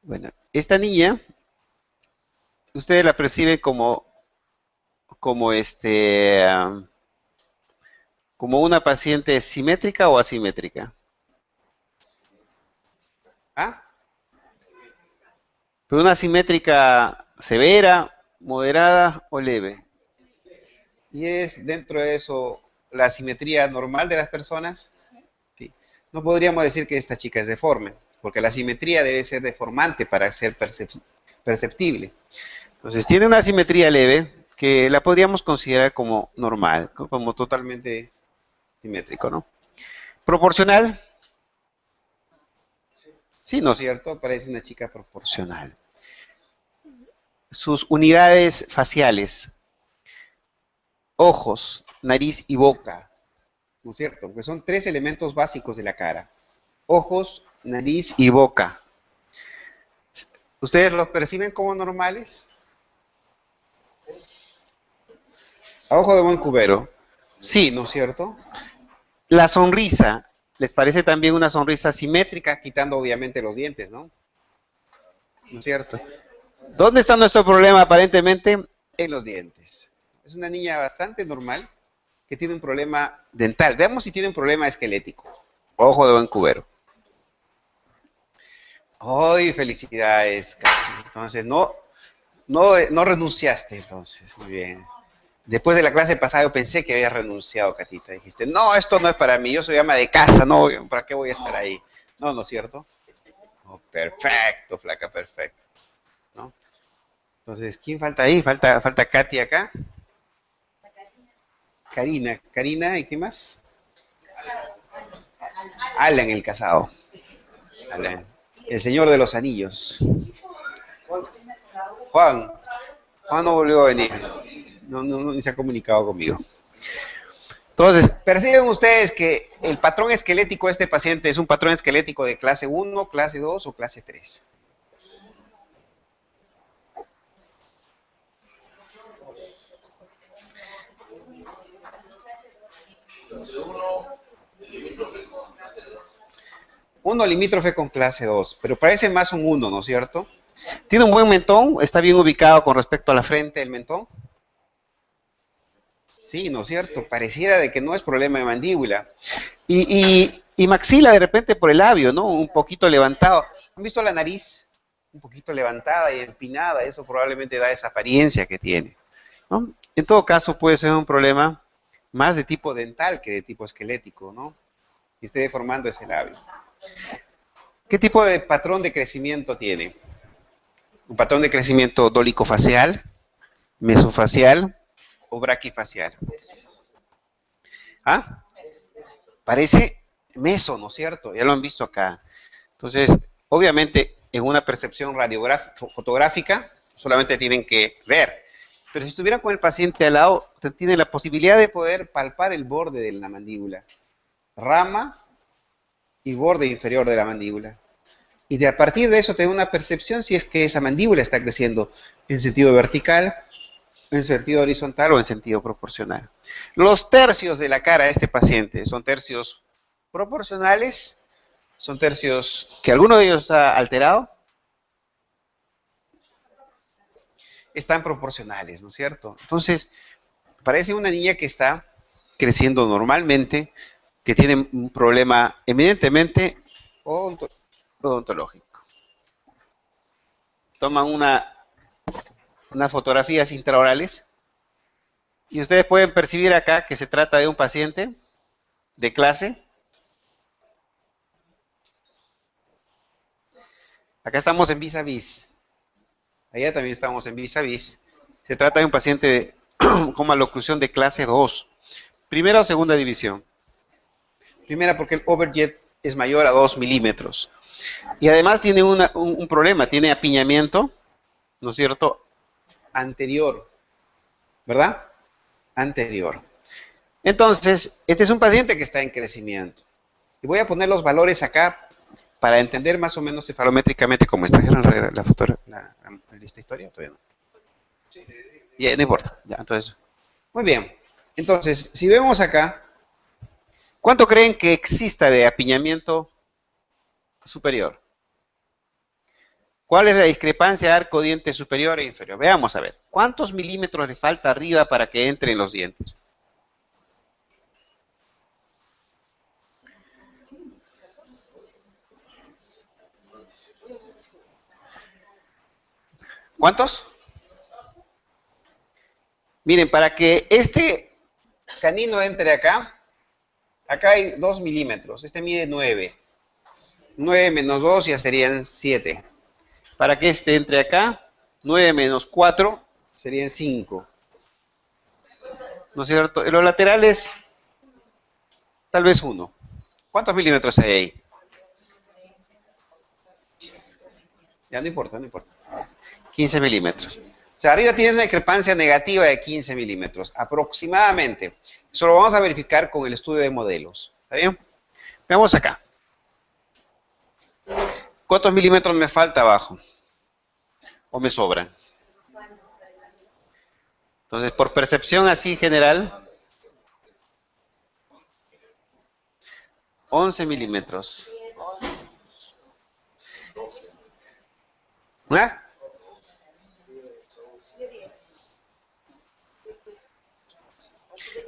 Bueno, esta niña, ustedes la perciben como como una paciente simétrica o asimétrica. ¿Ah? Pero una simétrica severa, moderada o leve. Y es dentro de eso la simetría normal de las personas. Sí. No podríamos decir que esta chica es deforme, porque la simetría debe ser deformante para ser perceptible. Entonces tiene una simetría leve que la podríamos considerar como normal, como totalmente simétrico, ¿no? Proporcional, sí, ¿no es cierto? Parece una chica proporcional. Sus unidades faciales, ojos, nariz y boca, ¿no es cierto? Porque son tres elementos básicos de la cara. Ojos, nariz y boca. ¿Ustedes los perciben como normales? A ojo de buen cubero. Sí, ¿no es cierto? La sonrisa, ¿les parece también una sonrisa simétrica, quitando obviamente los dientes, ¿no? ¿No es cierto? ¿Dónde está nuestro problema aparentemente? En los dientes. Es una niña bastante normal que tiene un problema dental. Veamos si tiene un problema esquelético. Ojo de buen cubero. ¡Ay, felicidades, Katy! Entonces, no renunciaste, entonces, muy bien. Después de la clase pasada yo pensé que habías renunciado, Catita. Dijiste, no, esto no es para mí, yo soy ama de casa, no, ¿para qué voy a estar ahí? No, ¿no es cierto? Oh, perfecto, flaca, perfecto. ¿No? Entonces, ¿quién falta ahí? Falta Katy acá. Karina, ¿y qué más? Alan, el casado. Alan, el señor de los anillos. Juan, Juan no volvió a venir. No, ni se ha comunicado conmigo. Entonces, perciben ustedes que el patrón esquelético de este paciente es un patrón esquelético de clase 1, clase 2 o clase 3. Uno limítrofe con clase 2, pero parece más un 1, ¿no es cierto? Tiene un buen mentón, está bien ubicado con respecto a la frente del mentón. Sí, ¿no es cierto? Pareciera de que no es problema de mandíbula. Y maxila de repente por el labio, ¿no? Un poquito levantado. ¿Han visto la nariz? Un poquito levantada y empinada, eso probablemente da esa apariencia que tiene, ¿no? En todo caso puede ser un problema más de tipo dental que de tipo esquelético, ¿no? Y esté deformando ese labio. ¿Qué tipo de patrón de crecimiento tiene? ¿Un patrón de crecimiento dólico-facial, mesofacial o braquifacial? ¿Ah? Parece meso, ¿no es cierto? Ya lo han visto acá. Entonces, obviamente, en una percepción fotográfica, solamente tienen que ver. Pero si estuviera con el paciente al lado, tiene la posibilidad de poder palpar el borde de la mandíbula, rama y borde inferior de la mandíbula. Y de a partir de eso te da una percepción si es que esa mandíbula está creciendo en sentido vertical, en sentido horizontal o en sentido proporcional. Los tercios de la cara de este paciente son tercios proporcionales, son tercios que alguno de ellos está alterado, están proporcionales, ¿no es cierto? Entonces, parece una niña que está creciendo normalmente, que tiene un problema eminentemente odontológico. Toman unas fotografías intraorales y ustedes pueden percibir acá que se trata de un paciente de clase. Acá estamos en vis a vis. Allá también estamos en vis a vis. Se trata de un paciente con maloclusión de clase 2. Primera o segunda división. Primera porque el overjet es mayor a 2 milímetros. Y además tiene un problema, tiene apiñamiento, ¿no es cierto? Anterior, ¿verdad? Anterior. Entonces, este es un paciente que está en crecimiento. Y voy a poner los valores acá para entender más o menos cefalométricamente cómo está. ¿La foto, esta historia? Todavía no. Ya, no importa. Ya, entonces. Muy bien. Entonces, si vemos acá, ¿cuánto creen que exista de apiñamiento superior? ¿Cuál es la discrepancia arco-diente superior e inferior? Veamos a ver. ¿Cuántos milímetros le falta arriba para que entren los dientes? ¿Cuántos? Miren, para que este canino entre acá, acá hay 2 milímetros. Este mide 9. 9 menos 2 ya serían 7. Para que este entre acá, 9 menos 4 serían 5. ¿No es cierto? En los laterales, tal vez 1. ¿Cuántos milímetros hay ahí? Ya no importa, no importa. 15 milímetros. O sea, arriba tienes una discrepancia negativa de 15 milímetros, aproximadamente. Eso lo vamos a verificar con el estudio de modelos. ¿Está bien? Veamos acá. ¿Cuántos milímetros me falta abajo? ¿O me sobran? Entonces, por percepción así general, 11 milímetros. ¿Ah?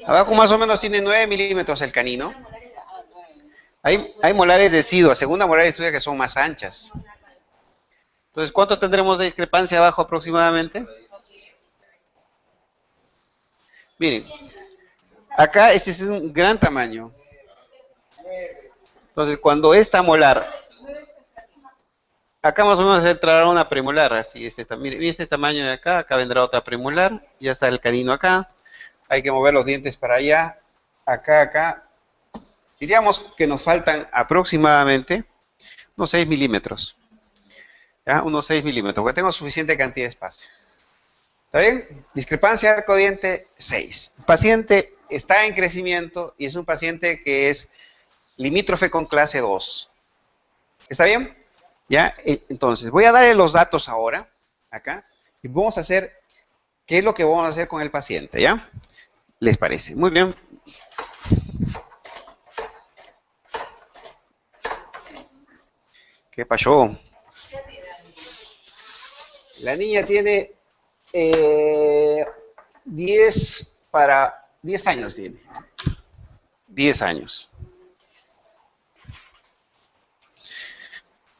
Abajo más o menos tiene 9 milímetros el canino. Hay molares deciduas, segunda molares deciduas que son más anchas. Entonces, ¿cuánto tendremos de discrepancia abajo aproximadamente? Miren, acá este es un gran tamaño. Entonces, cuando esta molar, acá más o menos entrará una premolar, así miren, este tamaño de acá, acá vendrá otra premolar, ya está el canino acá. Hay que mover los dientes para allá, acá. Diríamos que nos faltan aproximadamente unos 6 milímetros. ¿Ya? Unos 6 milímetros, porque tengo suficiente cantidad de espacio. ¿Está bien? Discrepancia arco-diente 6. El paciente está en crecimiento y es un paciente que es limítrofe con clase 2. ¿Está bien? ¿Ya? Entonces, voy a darle los datos ahora, acá, y vamos a hacer, ¿qué es lo que vamos a hacer con el paciente? ¿Ya? ¿Les parece? Muy bien. ¿Qué pasó? La niña tiene 10 años tiene. 10 años.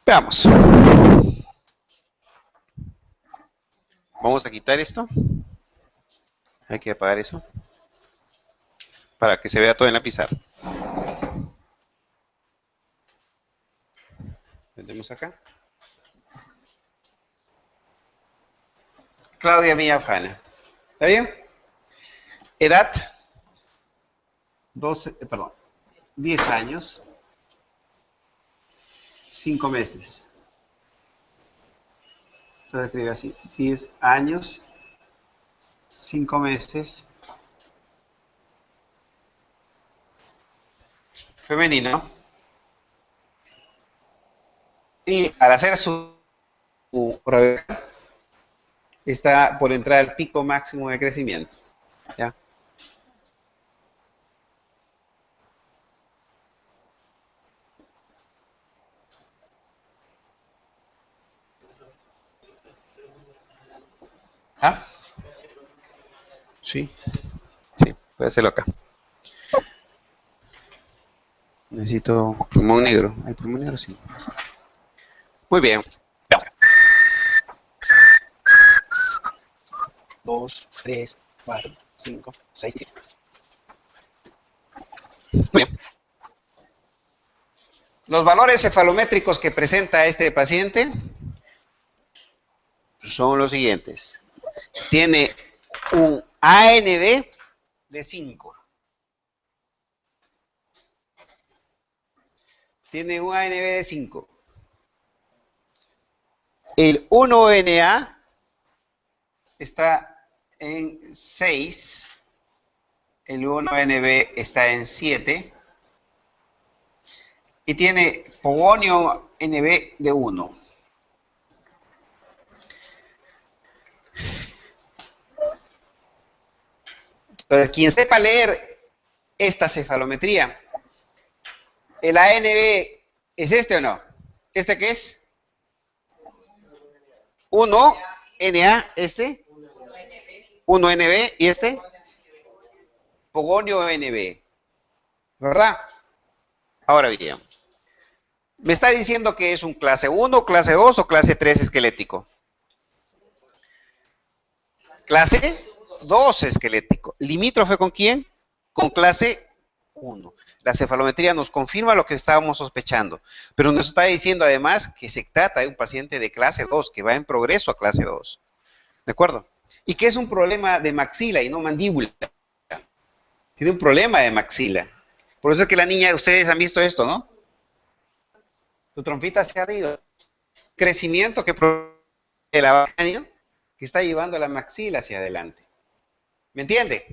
Veamos. Vamos a quitar esto. Hay que apagar eso. Para que se vea todo en la pizarra. Metemos acá. Claudia Villafana. ¿Está bien? Edad. 10 años. 5 meses. Entonces escribe así. 10 años. 5 meses. Femenino. Y al hacer su prueba, está por entrar al pico máximo de crecimiento. ¿Ya? ¿Ah? Sí. Sí, puede hacerlo acá. Necesito pulmón negro. ¿Hay pulmón negro? Sí. Muy bien. 2, 3, 4, 5, 6, 7. Muy bien. Los valores cefalométricos que presenta este paciente son los siguientes. Tiene un ANB de 5. Tiene un ANB de 5. El 1NA está en 6. El 1NB está en 7. Y tiene pogonio NB de 1. Entonces, quien sepa leer esta cefalometría, ¿el ANB es este o no? ¿Este qué es? 1Na, este, 1NB y este, pogonio NB, ¿verdad? Ahora bien, me está diciendo que es un clase 1, clase 2 o clase 3 esquelético. Clase 2 esquelético. ¿Limítrofe con quién? Con clase 1. La cefalometría nos confirma lo que estábamos sospechando, pero nos está diciendo además que se trata de un paciente de clase 2, que va en progreso a clase 2. ¿De acuerdo? Y que es un problema de maxila y no mandíbula. Tiene un problema de maxila. Por eso es que la niña, ustedes han visto esto, ¿no? Su trompita hacia arriba. Crecimiento que proviene del cráneo que está llevando la maxila hacia adelante. ¿Me entiende?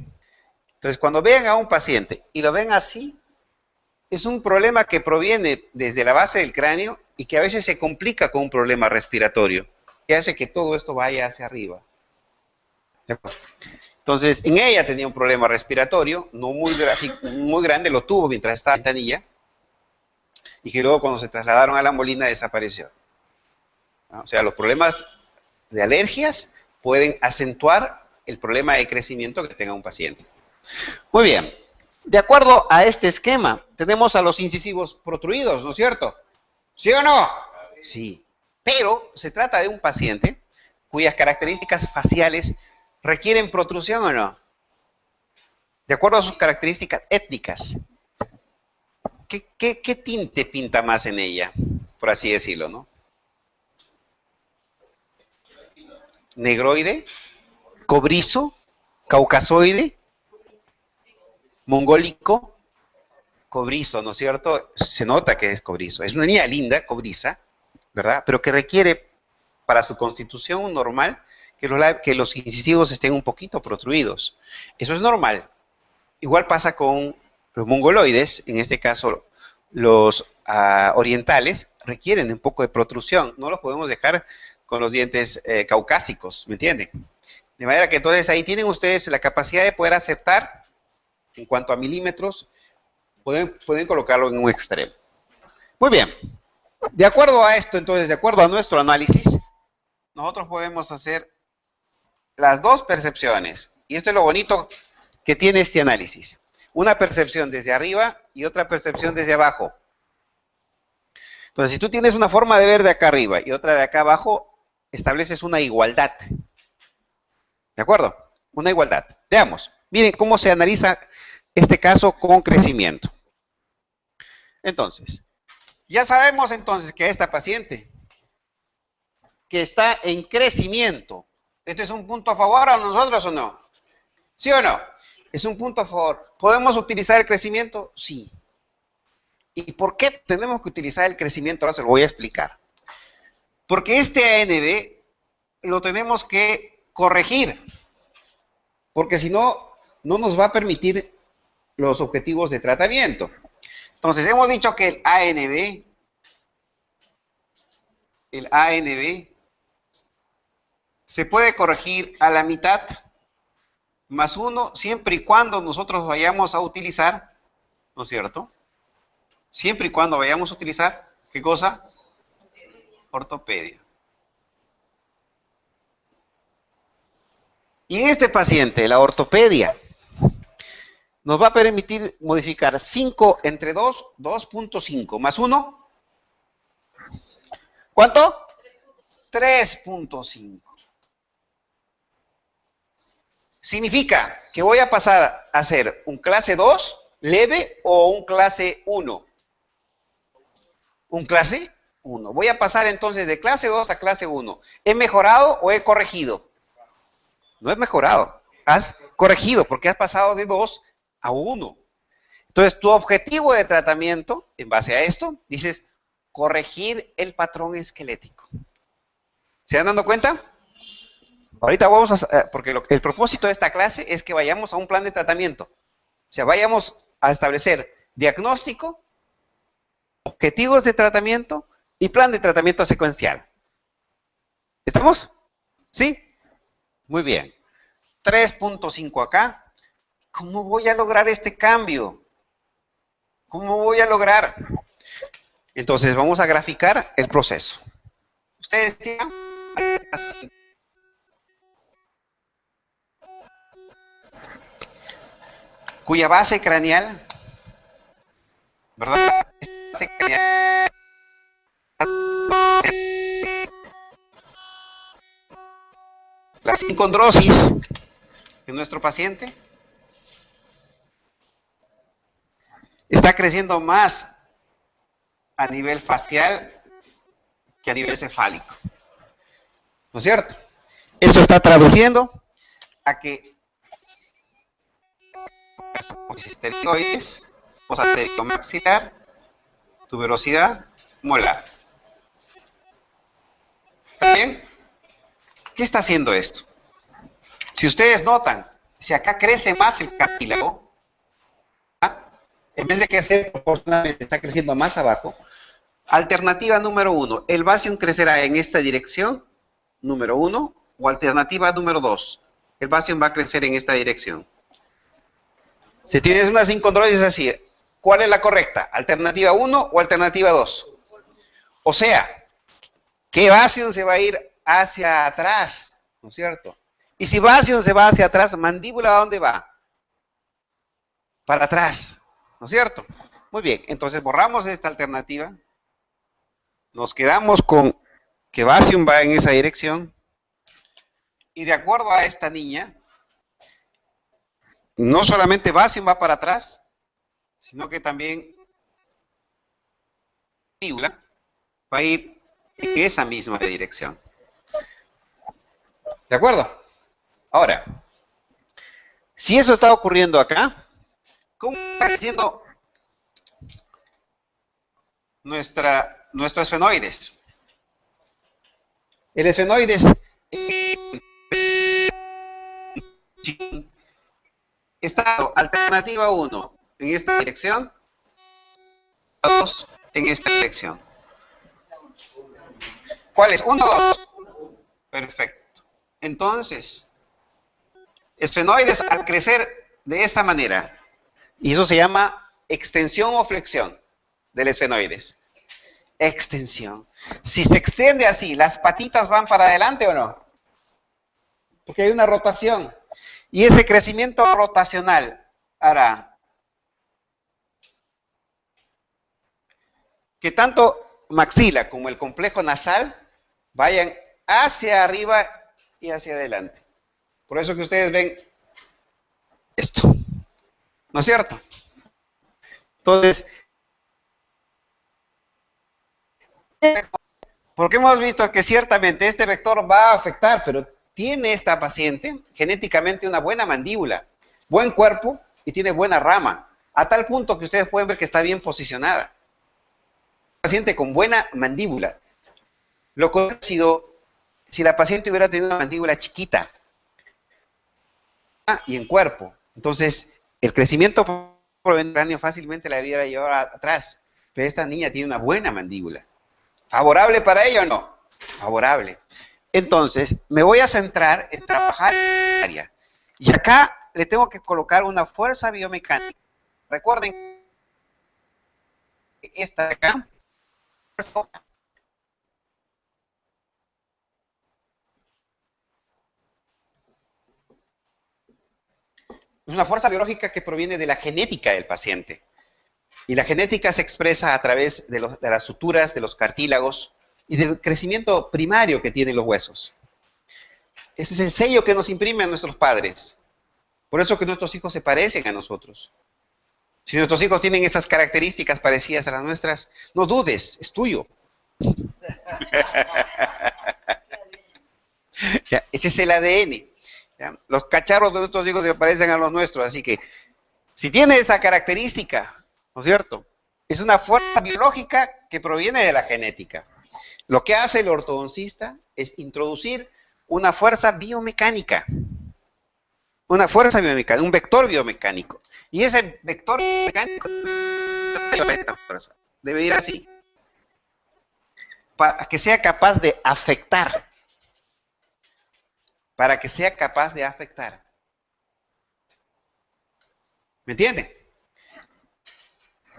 Entonces, cuando vean a un paciente y lo ven así, es un problema que proviene desde la base del cráneo y que a veces se complica con un problema respiratorio, que hace que todo esto vaya hacia arriba. ¿De acuerdo? Entonces, en ella tenía un problema respiratorio, no muy grande, lo tuvo mientras estaba en ventanilla, y que luego cuando se trasladaron a la Molina desapareció. ¿No? O sea, los problemas de alergias pueden acentuar el problema de crecimiento que tenga un paciente. Muy bien. De acuerdo a este esquema, tenemos a los incisivos protruidos, ¿no es cierto? ¿Sí o no? Sí. Pero se trata de un paciente cuyas características faciales requieren protrusión o no. De acuerdo a sus características étnicas. ¿Qué tinte pinta más en ella? Por así decirlo, ¿no? Negroide, cobrizo, caucasoide, mongólico, cobrizo, ¿no es cierto? Se nota que es cobrizo. Es una niña linda, cobriza, ¿verdad? Pero que requiere, para su constitución normal, que los incisivos estén un poquito protruidos. Eso es normal. Igual pasa con los mongoloides, en este caso los orientales, requieren un poco de protrusión. No los podemos dejar con los dientes caucásicos, ¿me entienden? De manera que entonces ahí tienen ustedes la capacidad de poder aceptar, en cuanto a milímetros, pueden colocarlo en un extremo. Muy bien. De acuerdo a esto, entonces, de acuerdo a nuestro análisis, nosotros podemos hacer las dos percepciones. Y esto es lo bonito que tiene este análisis. Una percepción desde arriba y otra percepción desde abajo. Entonces, si tú tienes una forma de ver de acá arriba y otra de acá abajo, estableces una igualdad. ¿De acuerdo? Una igualdad. Veamos. Miren cómo se analiza este caso con crecimiento. Entonces, ya sabemos entonces que esta paciente que está en crecimiento, ¿esto es un punto a favor a nosotros o no? ¿Sí o no? Es un punto a favor. ¿Podemos utilizar el crecimiento? Sí. ¿Y por qué tenemos que utilizar el crecimiento? Ahora se lo voy a explicar. Porque este ANB lo tenemos que corregir. Porque si no, no nos va a permitir los objetivos de tratamiento. Entonces, hemos dicho que el ANB se puede corregir a la mitad más 1 siempre y cuando nosotros vayamos a utilizar, ¿no es cierto? Siempre y cuando vayamos a utilizar, ¿qué cosa? Ortopedia. Y en este paciente, la ortopedia nos va a permitir modificar 5 entre 2, 2.5, más 1. ¿Cuánto? 3.5. Significa que voy a pasar a ser un clase 2 leve o un clase 1. Un clase 1. Voy a pasar entonces de clase 2 a clase 1. ¿He mejorado o he corregido? No he mejorado. Has corregido porque has pasado de 2 a 1. Entonces, tu objetivo de tratamiento, en base a esto, dices, corregir el patrón esquelético. ¿Se dan dando cuenta? Ahorita vamos a, porque el propósito de esta clase es que vayamos a un plan de tratamiento. O sea, vayamos a establecer diagnóstico, objetivos de tratamiento y plan de tratamiento secuencial. ¿Estamos? ¿Sí? Muy bien. 3.5 acá. ¿Cómo voy a lograr este cambio? ¿Cómo voy a lograr? Entonces, vamos a graficar el proceso. Ustedes decían, cuya base craneal, ¿verdad? Base craneal, la sincondrosis en nuestro paciente está creciendo más a nivel facial que a nivel cefálico, ¿no es cierto? Eso está traduciendo a que esteroides, maxilar, tuberosidad molar. ¿Está bien? ¿Qué está haciendo esto? Si ustedes notan, si acá crece más el cartílago, en vez de crecer proporcionalmente, está creciendo más abajo. Alternativa número 1, el vasium crecerá en esta dirección, número 1, o alternativa número 2, el vasium va a crecer en esta dirección. Si tienes una sincondrosis así, ¿cuál es la correcta? ¿Alternativa 1 o alternativa 2? O sea, ¿qué vasium se va a ir hacia atrás? ¿No es cierto? Y si vasium se va hacia atrás, mandíbula ¿a dónde va? Para atrás, ¿no es cierto? Muy bien, entonces borramos esta alternativa. Nos quedamos con que vasium va en esa dirección. Y de acuerdo a esta niña, no solamente vasium va para atrás, sino que también mandíbula va a ir en esa misma dirección. ¿De acuerdo? Ahora, si eso está ocurriendo acá, ¿cómo está creciendo nuestro esfenoides? El esfenoides está alternativa 1 en esta dirección, 2 en esta dirección. ¿Cuál es? 1 o 2. Perfecto. Entonces, esfenoides al crecer de esta manera, y eso se llama extensión o flexión del esfenoides. Extensión. Si se extiende así, ¿las patitas van para adelante o no? Porque hay una rotación. Y ese crecimiento rotacional hará que tanto maxila como el complejo nasal vayan hacia arriba y hacia adelante. Por eso que ustedes ven esto, ¿no es cierto? Entonces, porque hemos visto que ciertamente este vector va a afectar, pero tiene esta paciente genéticamente una buena mandíbula, buen cuerpo y tiene buena rama, a tal punto que ustedes pueden ver que está bien posicionada. Paciente con buena mandíbula. Lo que hubiera sido si la paciente hubiera tenido una mandíbula chiquita y en cuerpo. Entonces, el crecimiento por el cráneo fácilmente la hubiera llevado atrás. Pero esta niña tiene una buena mandíbula. ¿Favorable para ella o no? Favorable. Entonces, me voy a centrar en trabajar en esta área. Y acá le tengo que colocar una fuerza biomecánica. Recuerden, esta de acá, es una fuerza biológica que proviene de la genética del paciente. Y la genética se expresa a través de las suturas, de los cartílagos y del crecimiento primario que tienen los huesos. Ese es el sello que nos imprimen nuestros padres. Por eso que nuestros hijos se parecen a nosotros. Si nuestros hijos tienen esas características parecidas a las nuestras, no dudes, es tuyo. Ya, ese es el ADN. ¿Ya? Los cacharros de nuestros hijos se parecen a los nuestros, así que si tiene esta característica, ¿no es cierto? Es una fuerza biológica que proviene de la genética. Lo que hace el ortodoncista es introducir una fuerza biomecánica. Una fuerza biomecánica, un vector biomecánico. Y ese vector biomecánico debe ir así. Para que sea capaz de afectar. Para que sea capaz de afectar. ¿Me entienden?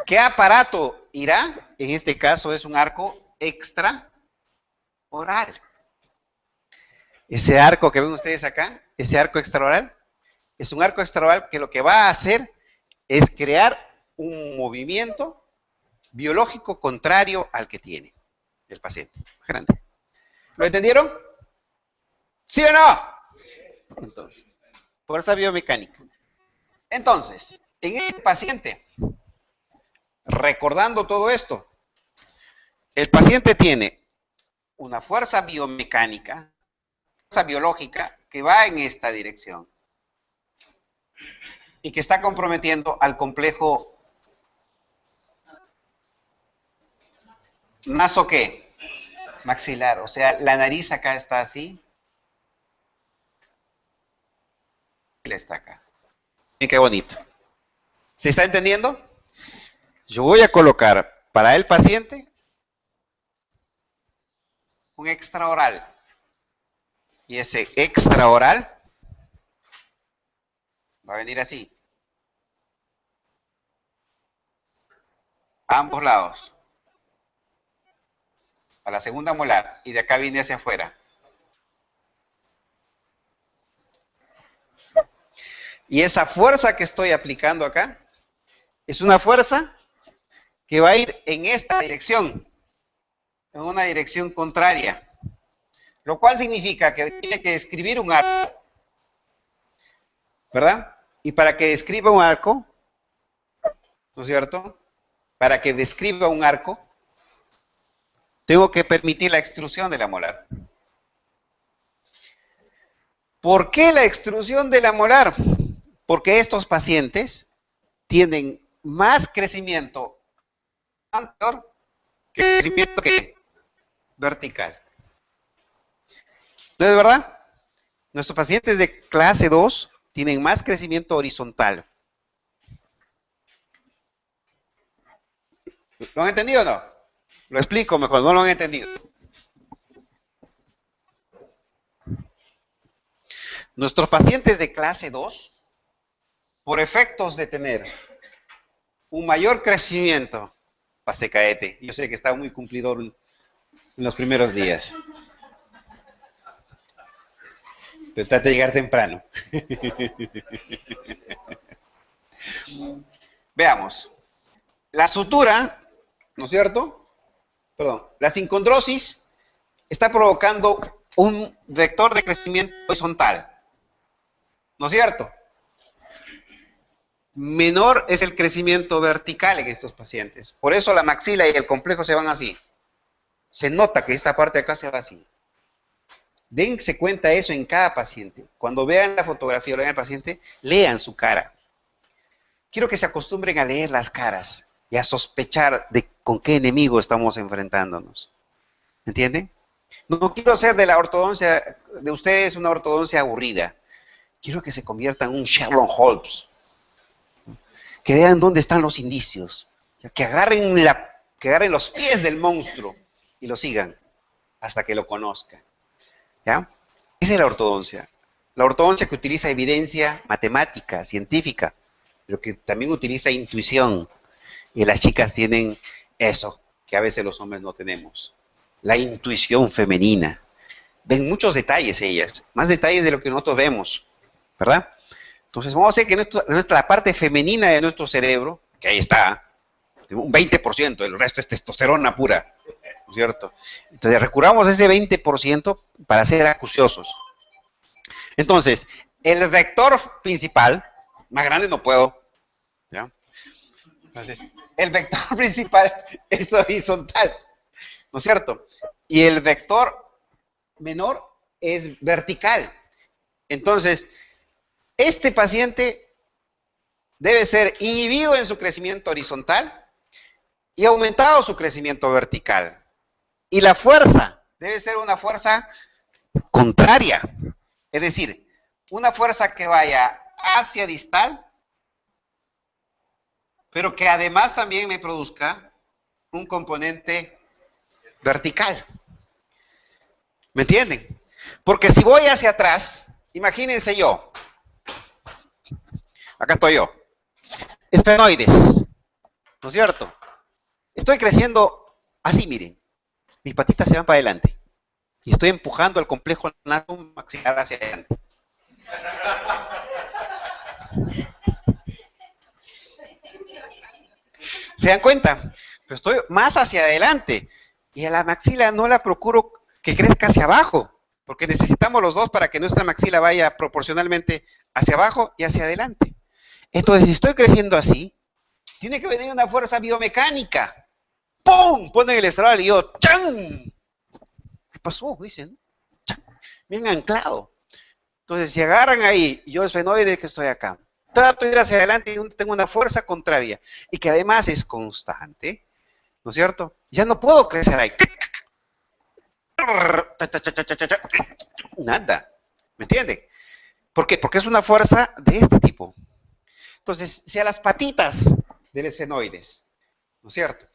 ¿Qué aparato irá? En este caso es un arco extraoral. Ese arco que ven ustedes acá, ese arco extraoral, es un arco extraoral que lo que va a hacer es crear un movimiento biológico contrario al que tiene el paciente. Grande. ¿Lo entendieron? ¿Sí o no? Entonces, fuerza biomecánica. Entonces, en este paciente, recordando todo esto, el paciente tiene una fuerza biomecánica, fuerza biológica, que va en esta dirección y que está comprometiendo al complejo naso ¿qué? Maxilar, o sea, la nariz acá está así, y está acá. Miren qué bonito. ¿Se está entendiendo? Yo voy a colocar para el paciente un extraoral. Y ese extraoral va a venir así. A ambos lados. A la segunda molar. Y de acá viene hacia afuera. Y esa fuerza que estoy aplicando acá es una fuerza que va a ir en esta dirección, en una dirección contraria. Lo cual significa que tiene que describir un arco, ¿verdad? Y para que describa un arco, ¿no es cierto? Para que describa un arco, tengo que permitir la extrusión de la molar. ¿Por qué la extrusión de la molar? Porque estos pacientes tienen más crecimiento anterior que crecimiento que vertical. ¿No es verdad? Nuestros pacientes de clase 2 tienen más crecimiento horizontal. ¿Lo han entendido o no? Lo explico mejor, no lo han entendido. Nuestros pacientes de clase 2, por efectos de tener un mayor crecimiento, pase caete, yo sé que está muy cumplidor en los primeros días. Pero trata de llegar temprano. Veamos. La sutura, ¿no es cierto? Perdón, la sincondrosis está provocando un vector de crecimiento horizontal, ¿no es cierto? Menor es el crecimiento vertical en estos pacientes. Por eso la maxila y el complejo se van así. Se nota que esta parte de acá se va así. Dense cuenta eso en cada paciente. Cuando vean la fotografía o vean al paciente, lean su cara. Quiero que se acostumbren a leer las caras y a sospechar de con qué enemigo estamos enfrentándonos. ¿Entienden? No quiero hacer de la ortodoncia de ustedes una ortodoncia aburrida. Quiero que se conviertan en un Sherlock Holmes. Que vean dónde están los indicios. Que agarren los pies del monstruo y lo sigan hasta que lo conozcan. ¿Ya? Esa es la ortodoncia. La ortodoncia que utiliza evidencia matemática, científica, pero que también utiliza intuición. Y las chicas tienen eso, que a veces los hombres no tenemos. La intuición femenina. Ven muchos detalles ellas, más detalles de lo que nosotros vemos, ¿verdad? Entonces vamos a hacer que la parte femenina de nuestro cerebro, que ahí está, un 20%, el resto es testosterona pura, ¿no es cierto? Entonces recurramos a ese 20% para ser acuciosos. Entonces, el vector principal, más grande no puedo, ¿ya? Entonces, el vector principal es horizontal, ¿no es cierto? Y el vector menor es vertical. Entonces, este paciente debe ser inhibido en su crecimiento horizontal y aumentado su crecimiento vertical. Y la fuerza debe ser una fuerza contraria, es decir, una fuerza que vaya hacia distal, pero que además también me produzca un componente vertical. ¿Me entienden? Porque si voy hacia atrás, imagínense yo, acá estoy yo, esfenoides, ¿no es cierto? Estoy creciendo así, miren, mis patitas se van para adelante, y estoy empujando el complejo maxilar hacia adelante. ¿Se dan cuenta? Pero estoy más hacia adelante y a la maxila no la procuro que crezca hacia abajo, porque necesitamos los dos para que nuestra maxila vaya proporcionalmente hacia abajo y hacia adelante. Entonces, si estoy creciendo así, tiene que venir una fuerza biomecánica. ¡Pum! Ponen el estradal y yo, ¡chan! ¿Qué pasó? Dicen, ¡chan! Bien anclado. Entonces, si agarran ahí, yo esfenoide que estoy acá, trato de ir hacia adelante y tengo una fuerza contraria, y que además es constante, ¿no es cierto? Ya no puedo crecer ahí. Nada. ¿Me entienden? ¿Por qué? Porque es una fuerza de este tipo. Entonces, si a las patitas del esfenoides, ¿no es cierto?,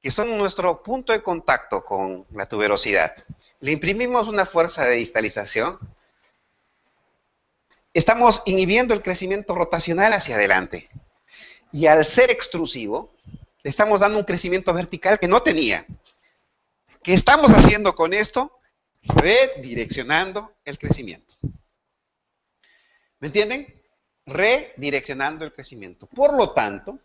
que son nuestro punto de contacto con la tuberosidad, le imprimimos una fuerza de distalización, estamos inhibiendo el crecimiento rotacional hacia adelante. Y al ser extrusivo, le estamos dando un crecimiento vertical que no tenía. ¿Qué estamos haciendo con esto? Redireccionando el crecimiento. ¿Me entienden? Redireccionando el crecimiento. Por lo tanto,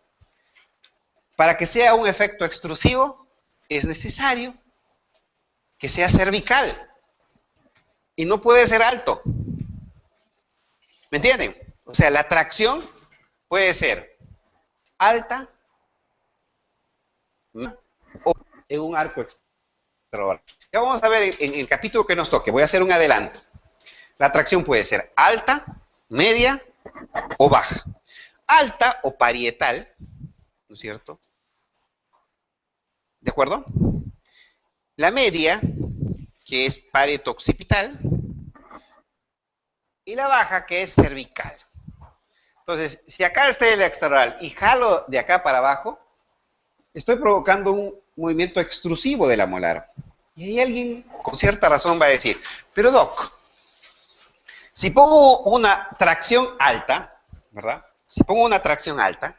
para que sea un efecto extrusivo, es necesario que sea cervical. Y no puede ser alto. ¿Me entienden? O sea, la tracción puede ser alta o en un arco extraoral. Ya vamos a ver en el capítulo que nos toque. Voy a hacer un adelanto. La tracción puede ser alta, media o baja. Alta o parietal, ¿no es cierto? ¿De acuerdo? La media, que es parieto-occipital, y la baja, que es cervical. Entonces, si acá está el extraoral y jalo de acá para abajo, estoy provocando un movimiento extrusivo de la molar. Y ahí alguien con cierta razón va a decir, pero Doc, si pongo una tracción alta, ¿verdad? Si pongo una tracción alta,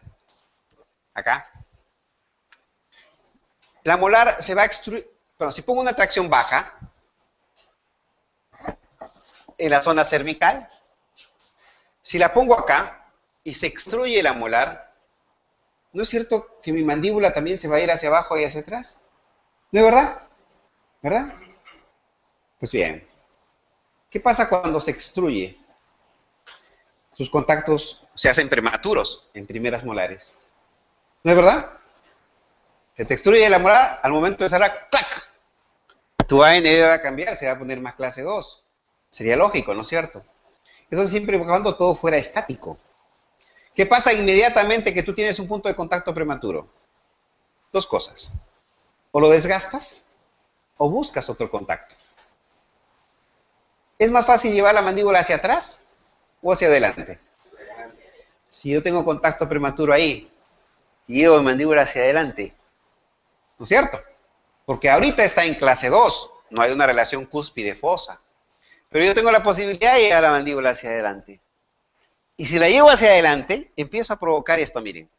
acá, la molar se va a extruir, pero si pongo una tracción baja, en la zona cervical, si la pongo acá y se extruye la molar, ¿no es cierto que mi mandíbula también se va a ir hacia abajo y hacia atrás? ¿No es verdad? ¿Verdad? Pues bien, ¿qué pasa cuando se extruye? Sus contactos se hacen prematuros en primeras molares. ¿No es verdad? Se te extruye la molar, al momento de cerrar, ¡clac! Tu AN va a cambiar, se va a poner más clase 2. Sería lógico, ¿no es cierto? Eso es siempre y cuando todo fuera estático. ¿Qué pasa inmediatamente que tú tienes un punto de contacto prematuro? Dos cosas. O lo desgastas o buscas otro contacto. ¿Es más fácil llevar la mandíbula hacia atrás o hacia adelante? Si yo tengo contacto prematuro ahí y llevo mi mandíbula hacia adelante, ¿no es cierto? Porque ahorita está en clase 2, no hay una relación cúspide-fosa. Pero yo tengo la posibilidad de llevar la mandíbula hacia adelante. Y si la llevo hacia adelante, empiezo a provocar esto, miren.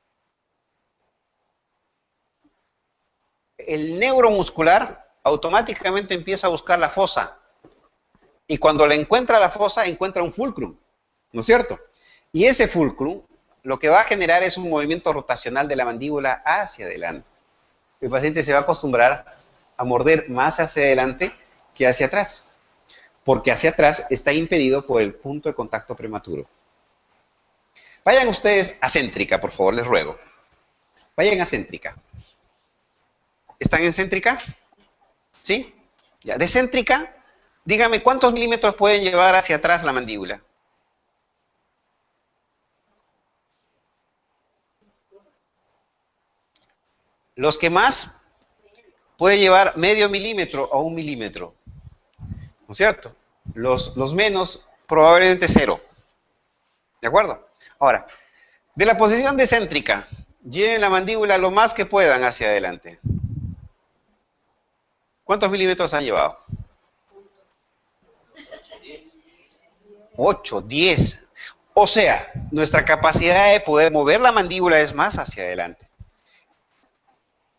El neuromuscular automáticamente empieza a buscar la fosa. Y cuando la encuentra la fosa, encuentra un fulcrum, ¿no es cierto? Y ese fulcrum lo que va a generar es un movimiento rotacional de la mandíbula hacia adelante. El paciente se va a acostumbrar a morder más hacia adelante que hacia atrás, porque hacia atrás está impedido por el punto de contacto prematuro. Vayan ustedes a céntrica, por favor, les ruego. Vayan a céntrica. ¿Están en céntrica? ¿Sí? Ya, de céntrica, dígame, ¿cuántos milímetros pueden llevar hacia atrás la mandíbula? Los que más puede llevar medio milímetro o 1 milímetro, ¿no es cierto? Los menos, probablemente 0. ¿De acuerdo? Ahora, de la posición decéntrica, lleven la mandíbula lo más que puedan hacia adelante. ¿Cuántos milímetros han llevado? 8, 10. O sea, nuestra capacidad de poder mover la mandíbula es más hacia adelante.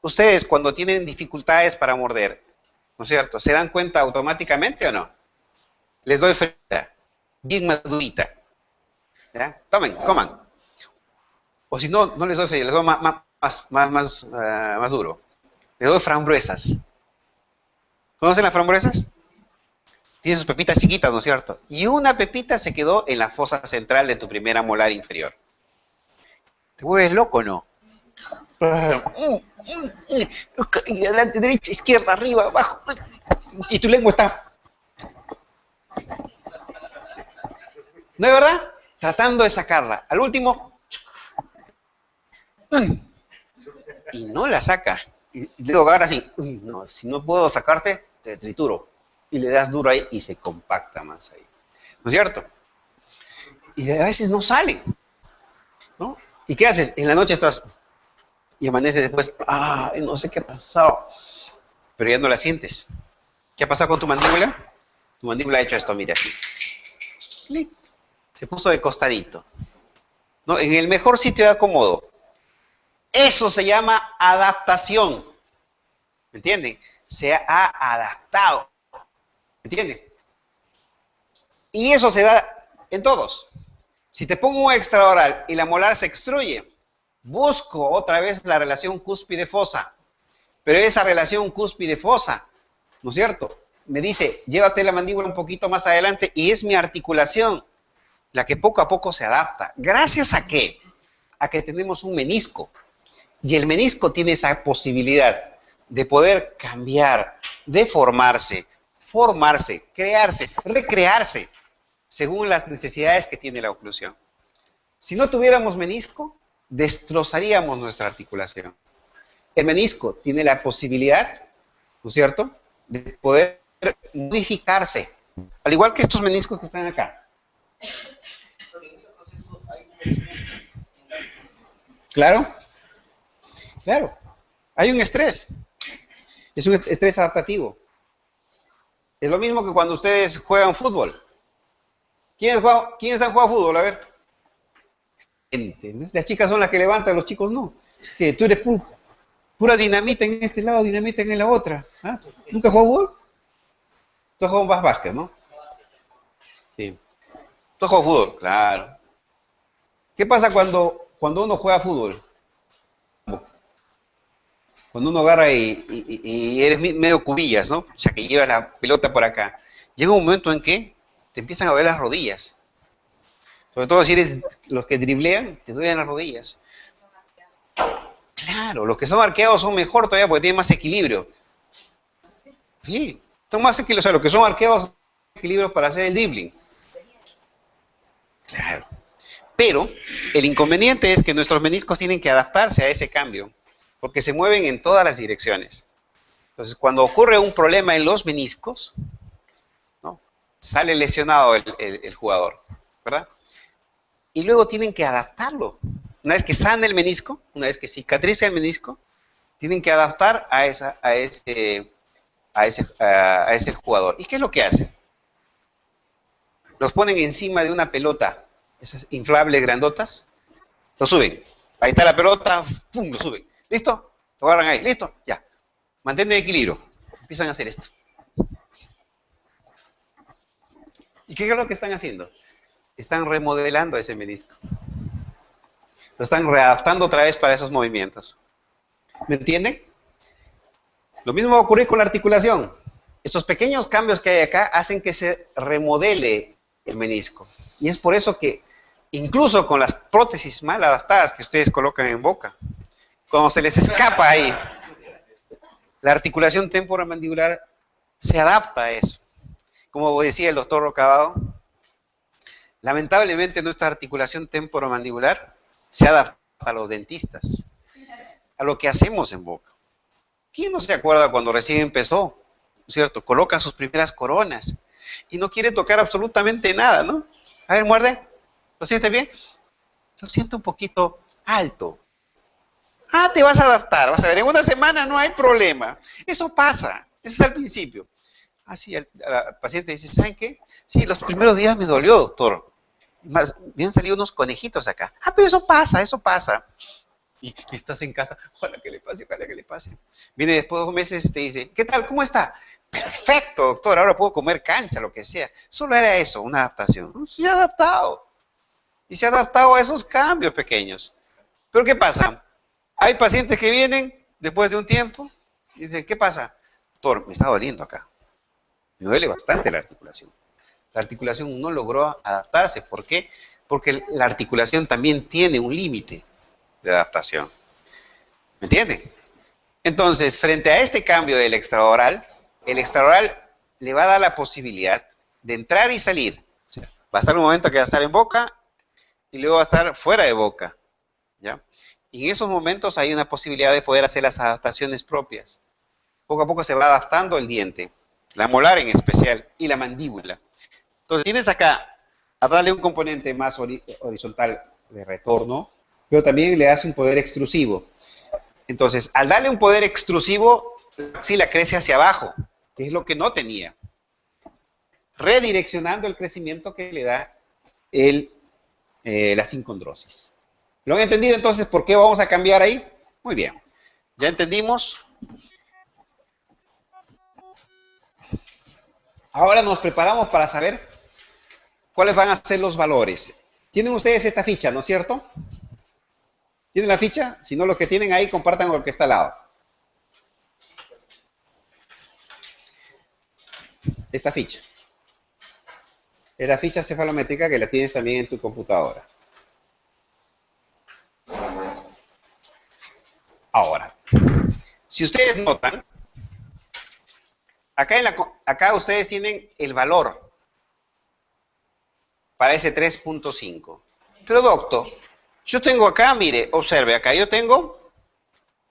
Ustedes, cuando tienen dificultades para morder, ¿no es cierto? ¿Se dan cuenta automáticamente o no? Les doy frita, bien madurita. ¿Ya? Tomen, coman. O si no, no les doy frita, les doy más duro. Les doy frambuesas. ¿Conocen las frambuesas? Tienen sus pepitas chiquitas, ¿no es cierto? Y una pepita se quedó en la fosa central de tu primera molar inferior. ¿Te vuelves loco o no? Y adelante, derecha, izquierda, arriba, abajo. Y tu lengua está... ¿No es verdad? Tratando de sacarla. Al último... Y no la saca. Y luego agarra así. No, si no puedo sacarte, te trituro. Y le das duro ahí y se compacta más ahí. ¿No es cierto? Y a veces no sale. ¿No? ¿Y qué haces? En la noche estás... Y amanece después, no sé qué ha pasado. Pero ya no la sientes. ¿Qué ha pasado con tu mandíbula? Tu mandíbula ha hecho esto, mira así. ¡Clic! Se puso de costadito. ¿No? En el mejor sitio de acomodo. Eso se llama adaptación. ¿Me entienden? Se ha adaptado. ¿Me entienden? Y eso se da en todos. Si te pongo un extraoral y la molar se extruye, busco otra vez la relación cúspide-fosa. Pero esa relación cúspide-fosa, ¿no es cierto? Me dice, llévate la mandíbula un poquito más adelante y es mi articulación la que poco a poco se adapta. ¿Gracias a qué? A que tenemos un menisco. Y el menisco tiene esa posibilidad de poder cambiar, deformarse, formarse, crearse, recrearse, según las necesidades que tiene la oclusión. Si no tuviéramos menisco, destrozaríamos nuestra articulación. El menisco tiene la posibilidad, ¿no es cierto?, de poder modificarse, al igual que estos meniscos que están acá. Claro, claro. Hay un estrés. Es un estrés adaptativo. Es lo mismo que cuando ustedes juegan fútbol. ¿Quiénes han jugado fútbol? A ver. Las chicas son las que levantan, los chicos no. Que tú eres pura dinamita en este lado, dinamita en la otra. ¿Ah? ¿Nunca has jugado fútbol? Tú has jugado más básquet, ¿no? Sí. Tú has jugado fútbol, claro. ¿Qué pasa cuando uno juega fútbol? Cuando uno agarra y eres medio cubillas, ¿no? O sea, que llevas la pelota por acá. Llega un momento en que te empiezan a doler las rodillas. Sobre todo si eres los que driblean, te duelen las rodillas. Claro, los que son arqueados son mejor todavía porque tienen más equilibrio. Sí, son más equilibrados. O sea, los que son arqueados son equilibrio para hacer el dribbling. Claro. Pero el inconveniente es que nuestros meniscos tienen que adaptarse a ese cambio, porque se mueven en todas las direcciones. Entonces, cuando ocurre un problema en los meniscos, ¿no?, sale lesionado el jugador, ¿verdad? Y luego tienen que adaptarlo. Una vez que sana el menisco, una vez que cicatriza el menisco, tienen que adaptar a ese jugador. ¿Y qué es lo que hacen? Los ponen encima de una pelota, esas inflables grandotas, lo suben. Ahí está la pelota, ¡pum!, lo suben. ¿Listo? Lo agarran ahí, ¿listo? Ya. Mantén el equilibrio. Empiezan a hacer esto. ¿Y qué es lo que están haciendo? Están remodelando ese menisco. Lo están readaptando otra vez para esos movimientos. ¿Me entienden? Lo mismo va a ocurrir con la articulación. Estos pequeños cambios que hay acá hacen que se remodele el menisco. Y es por eso que, incluso con las prótesis mal adaptadas que ustedes colocan en boca, cuando se les escapa ahí, la articulación temporomandibular se adapta a eso. Como decía el doctor Rocabado, lamentablemente nuestra articulación temporomandibular se adapta a los dentistas, a lo que hacemos en boca. ¿Quién no se acuerda cuando recién empezó? ¿Cierto? Coloca sus primeras coronas y no quiere tocar absolutamente nada, ¿no? A ver, muerde. ¿Lo sientes bien? Lo siento un poquito alto. Te vas a adaptar, vas a ver, en una semana no hay problema. Eso pasa, eso es al principio. Sí, el paciente dice, ¿saben qué? Sí, los primeros días me dolió, doctor. Más, me han salido unos conejitos acá. Pero eso pasa, eso pasa. Y estás en casa, ojalá que le pase, ojalá que le pase. Viene después de 2 meses y te dice, ¿qué tal? ¿Cómo está? Perfecto, doctor, ahora puedo comer cancha, lo que sea. Solo era eso, una adaptación. Se ha adaptado. Y se ha adaptado a esos cambios pequeños. Pero ¿qué pasa? Hay pacientes que vienen después de un tiempo y dicen, ¿qué pasa? Doctor, me está doliendo acá. Me duele bastante la articulación. La articulación no logró adaptarse. ¿Por qué? Porque la articulación también tiene un límite de adaptación. ¿Me entienden? Entonces, frente a este cambio del extraoral, el extraoral le va a dar la posibilidad de entrar y salir. O sea, va a estar un momento que va a estar en boca y luego va a estar fuera de boca. ¿Ya? Y en esos momentos hay una posibilidad de poder hacer las adaptaciones propias. Poco a poco se va adaptando el diente, la molar en especial, y la mandíbula. Entonces tienes acá a darle un componente más horizontal de retorno, pero también le das un poder extrusivo. Entonces, al darle un poder extrusivo, la axila crece hacia abajo, que es lo que no tenía, redireccionando el crecimiento que le da la sincondrosis. ¿Lo han entendido entonces por qué vamos a cambiar ahí? Muy bien. ¿Ya entendimos? Ahora nos preparamos para saber cuáles van a ser los valores. Tienen ustedes esta ficha, ¿no es cierto? ¿Tienen la ficha? Si no, los que tienen ahí, compartan con el que está al lado. Esta ficha. Es la ficha cefalométrica que la tienes también en tu computadora. Ahora, si ustedes notan, acá ustedes tienen el valor para ese 3.5. Pero doctor, yo tengo acá, mire, observe, acá yo tengo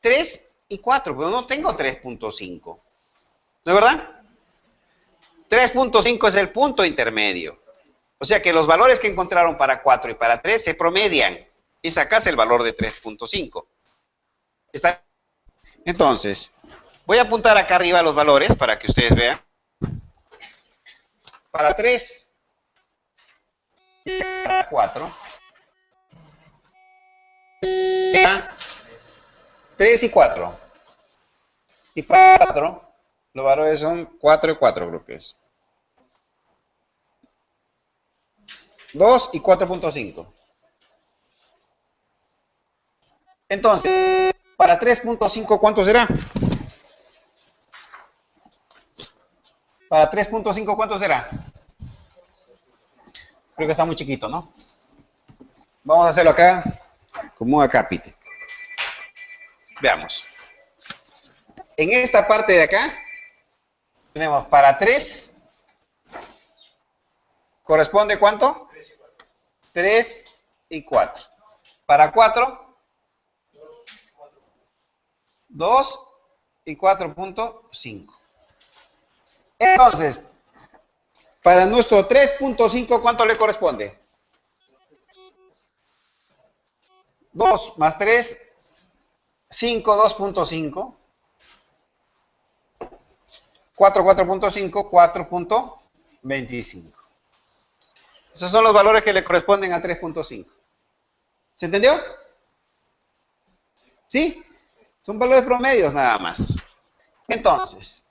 3 y 4, pero no tengo 3.5. ¿No es verdad? 3.5 es el punto intermedio. O sea que los valores que encontraron para 4 y para 3 se promedian. Y sacas el valor de 3.5. ¿Está? Entonces, voy a apuntar acá arriba los valores para que ustedes vean. Para 3 y para 4. 3 y 4. Y para 4, los valores son 4 y 4, creo que es. 2 y 4.5. Entonces, para 3.5, ¿cuánto será? Para 3.5, ¿cuánto será? Creo que está muy chiquito, ¿no? Vamos a hacerlo acá como un acápite. Veamos. En esta parte de acá, tenemos para 3, ¿corresponde cuánto? 3 y 4. Para 4, 2 y 4.5. Entonces, para nuestro 3.5, ¿cuánto le corresponde? 2 más 3, 5, 2.5. 4, 4.5, 4.25. Esos son los valores que le corresponden a 3.5. ¿Se entendió? ¿Sí? Son valores promedios nada más. Entonces,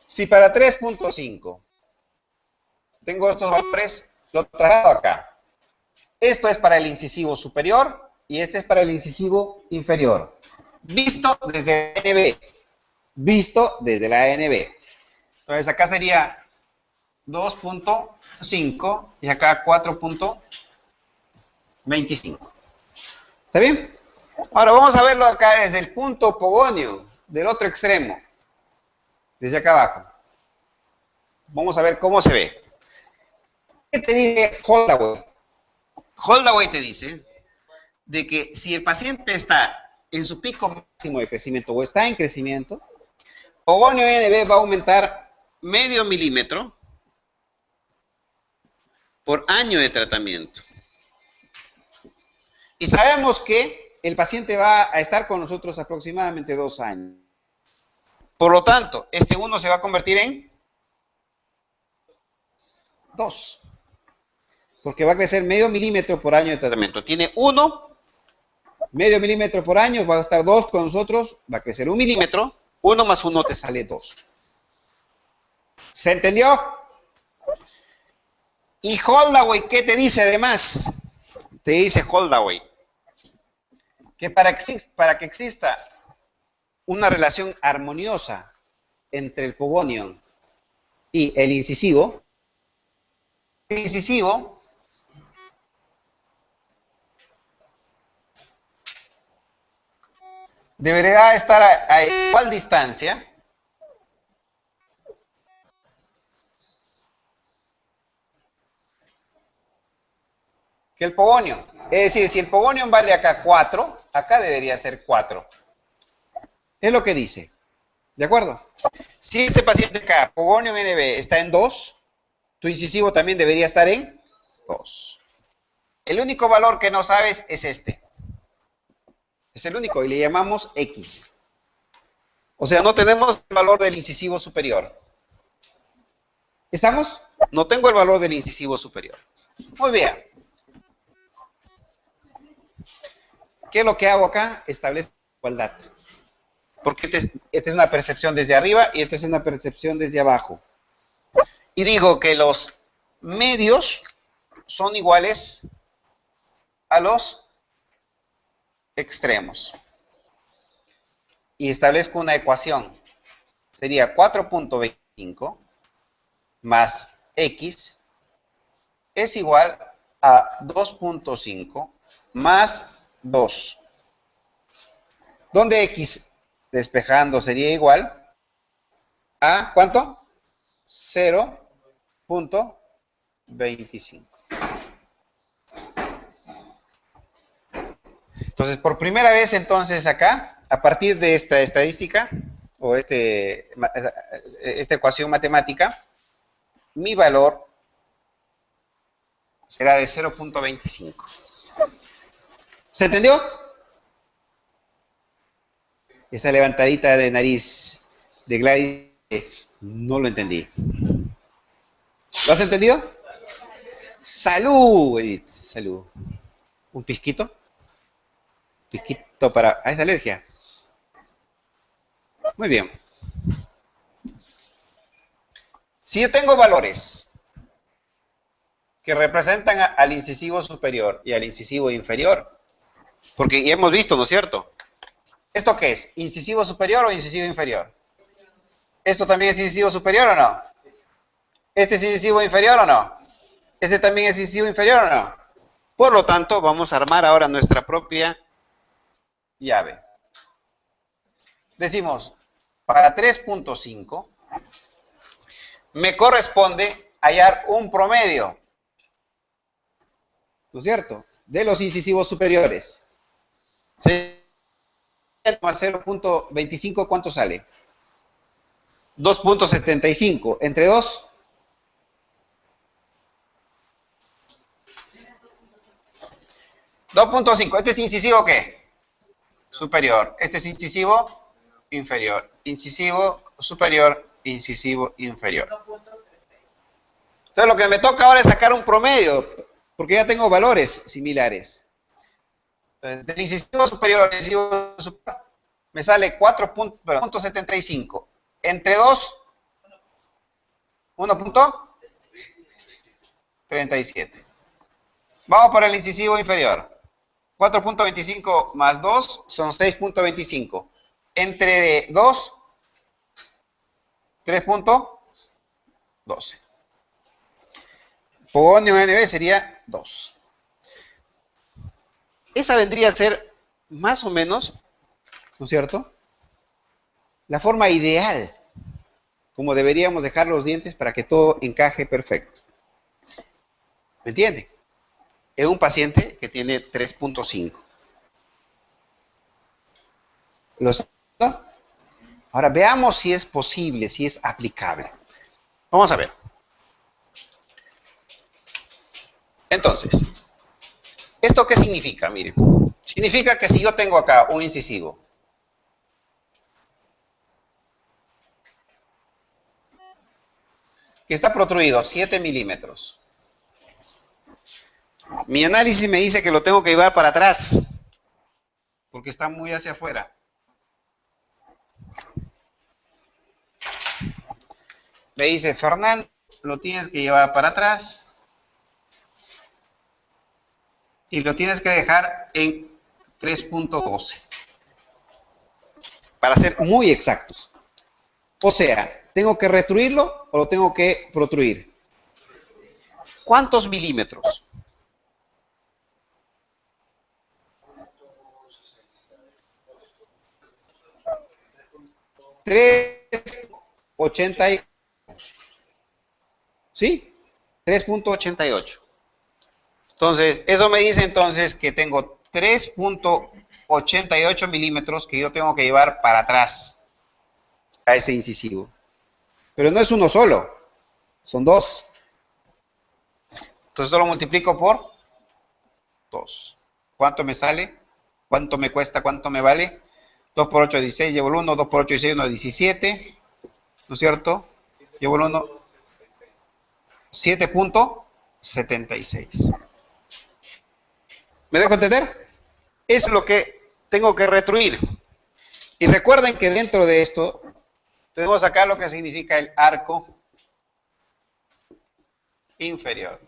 si para 3.5 tengo estos valores, lo traslado acá. Esto es para el incisivo superior y este es para el incisivo inferior. Visto desde la ANB. Visto desde la ANB. Entonces acá sería 2.5 y acá 4.25. ¿Está bien? Ahora vamos a verlo acá desde el punto pogóneo, del otro extremo. Desde acá abajo. Vamos a ver cómo se ve. ¿Qué te dice Holdaway? Holdaway te dice de que si el paciente está en su pico máximo de crecimiento o está en crecimiento, pogóneo NB va a aumentar medio milímetro por año de tratamiento. Y sabemos que el paciente va a estar con nosotros aproximadamente 2 años. Por lo tanto, este 1 se va a convertir en 2. Porque va a crecer medio milímetro por año de tratamiento. Tiene 1 Medio milímetro por año, va a estar 2 con nosotros, va a crecer 1 milímetro, 1 más 1 te sale 2. ¿Se entendió? Y Holdaway, ¿qué te dice además? Te dice Holdaway que para que exista una relación armoniosa entre el pogonion y el incisivo deberá estar a igual distancia que el pogonion. Es decir, si el pogonion vale acá 4, acá debería ser 4. Es lo que dice. ¿De acuerdo? Si este paciente acá, pogonion NB, está en 2, tu incisivo también debería estar en 2. El único valor que no sabes es este. Es el único y le llamamos X. O sea, no tenemos el valor del incisivo superior. ¿Estamos? No tengo el valor del incisivo superior. Muy bien. ¿Qué es lo que hago acá? Establezco igualdad. Porque esta es una percepción desde arriba y esta es una percepción desde abajo. Y digo que los medios son iguales a los extremos. Y establezco una ecuación. Sería 4.25 más X es igual a 2.5 más 2. Donde X despejando sería igual a ¿cuánto? 0.25. Entonces, por primera vez entonces acá, a partir de esta estadística o esta ecuación matemática, mi valor será de 0.25. ¿Se entendió? Esa levantadita de nariz de Gladys, no lo entendí. ¿Lo has entendido? ¡Salud, Edith! ¡Salud! ¿Un pisquito? Pisquito para... ¿Ah, es alergia? Muy bien. Si yo tengo valores que representan al incisivo superior y al incisivo inferior, porque ya hemos visto, ¿no es cierto? ¿Esto qué es? ¿Incisivo superior o incisivo inferior? ¿Esto también es incisivo superior o no? ¿Este es incisivo inferior o no? ¿Este también es incisivo inferior o no? Por lo tanto, vamos a armar ahora nuestra propia llave. Decimos, para 3.5 me corresponde hallar un promedio, ¿no es cierto?, de los incisivos superiores. Más 0.25, ¿cuánto sale? 2.75. ¿Entre 2? 2.5. ¿Este es incisivo qué? Superior. Este es incisivo inferior. Incisivo superior, incisivo inferior. Entonces lo que me toca ahora es sacar un promedio, porque ya tengo valores similares. Entonces, del incisivo superior al incisivo superior me sale 4.75. Entre 2, 1.37. Vamos por el incisivo inferior. 4.25 más 2 son 6.25. Entre 2, 3.12. Pogonion NB sería 2. Esa vendría a ser más o menos, ¿no es cierto?, la forma ideal, como deberíamos dejar los dientes para que todo encaje perfecto. ¿Me entiende? Es un paciente que tiene 3.5. Ahora veamos si es posible, si es aplicable. Vamos a ver. Entonces, ¿esto qué significa? Miren, significa que si yo tengo acá un incisivo que está protruido 7 milímetros, mi análisis me dice que lo tengo que llevar para atrás. porque está muy hacia afuera. Me dice, Fernando, lo tienes que llevar para atrás y lo tienes que dejar en 3.12 para ser muy exactos. O sea, ¿tengo que retruirlo o lo tengo que protruir? ¿Cuántos milímetros? 3.88. ¿Sí? 3.88. Entonces, eso me dice entonces que tengo 3.88 milímetros que yo tengo que llevar para atrás a ese incisivo. Pero no es uno solo, son dos. Entonces, esto lo multiplico por 2. ¿Cuánto me sale? ¿Cuánto me cuesta? ¿Cuánto me vale? 2 por 8, 16, llevo el 1, 2 por 8, 16, 1, 17, ¿no es cierto? Llevo el 1, 7.76. ¿Me dejo entender? Eso es lo que tengo que retruir. Y recuerden que dentro de esto tenemos acá lo que significa el arco inferior.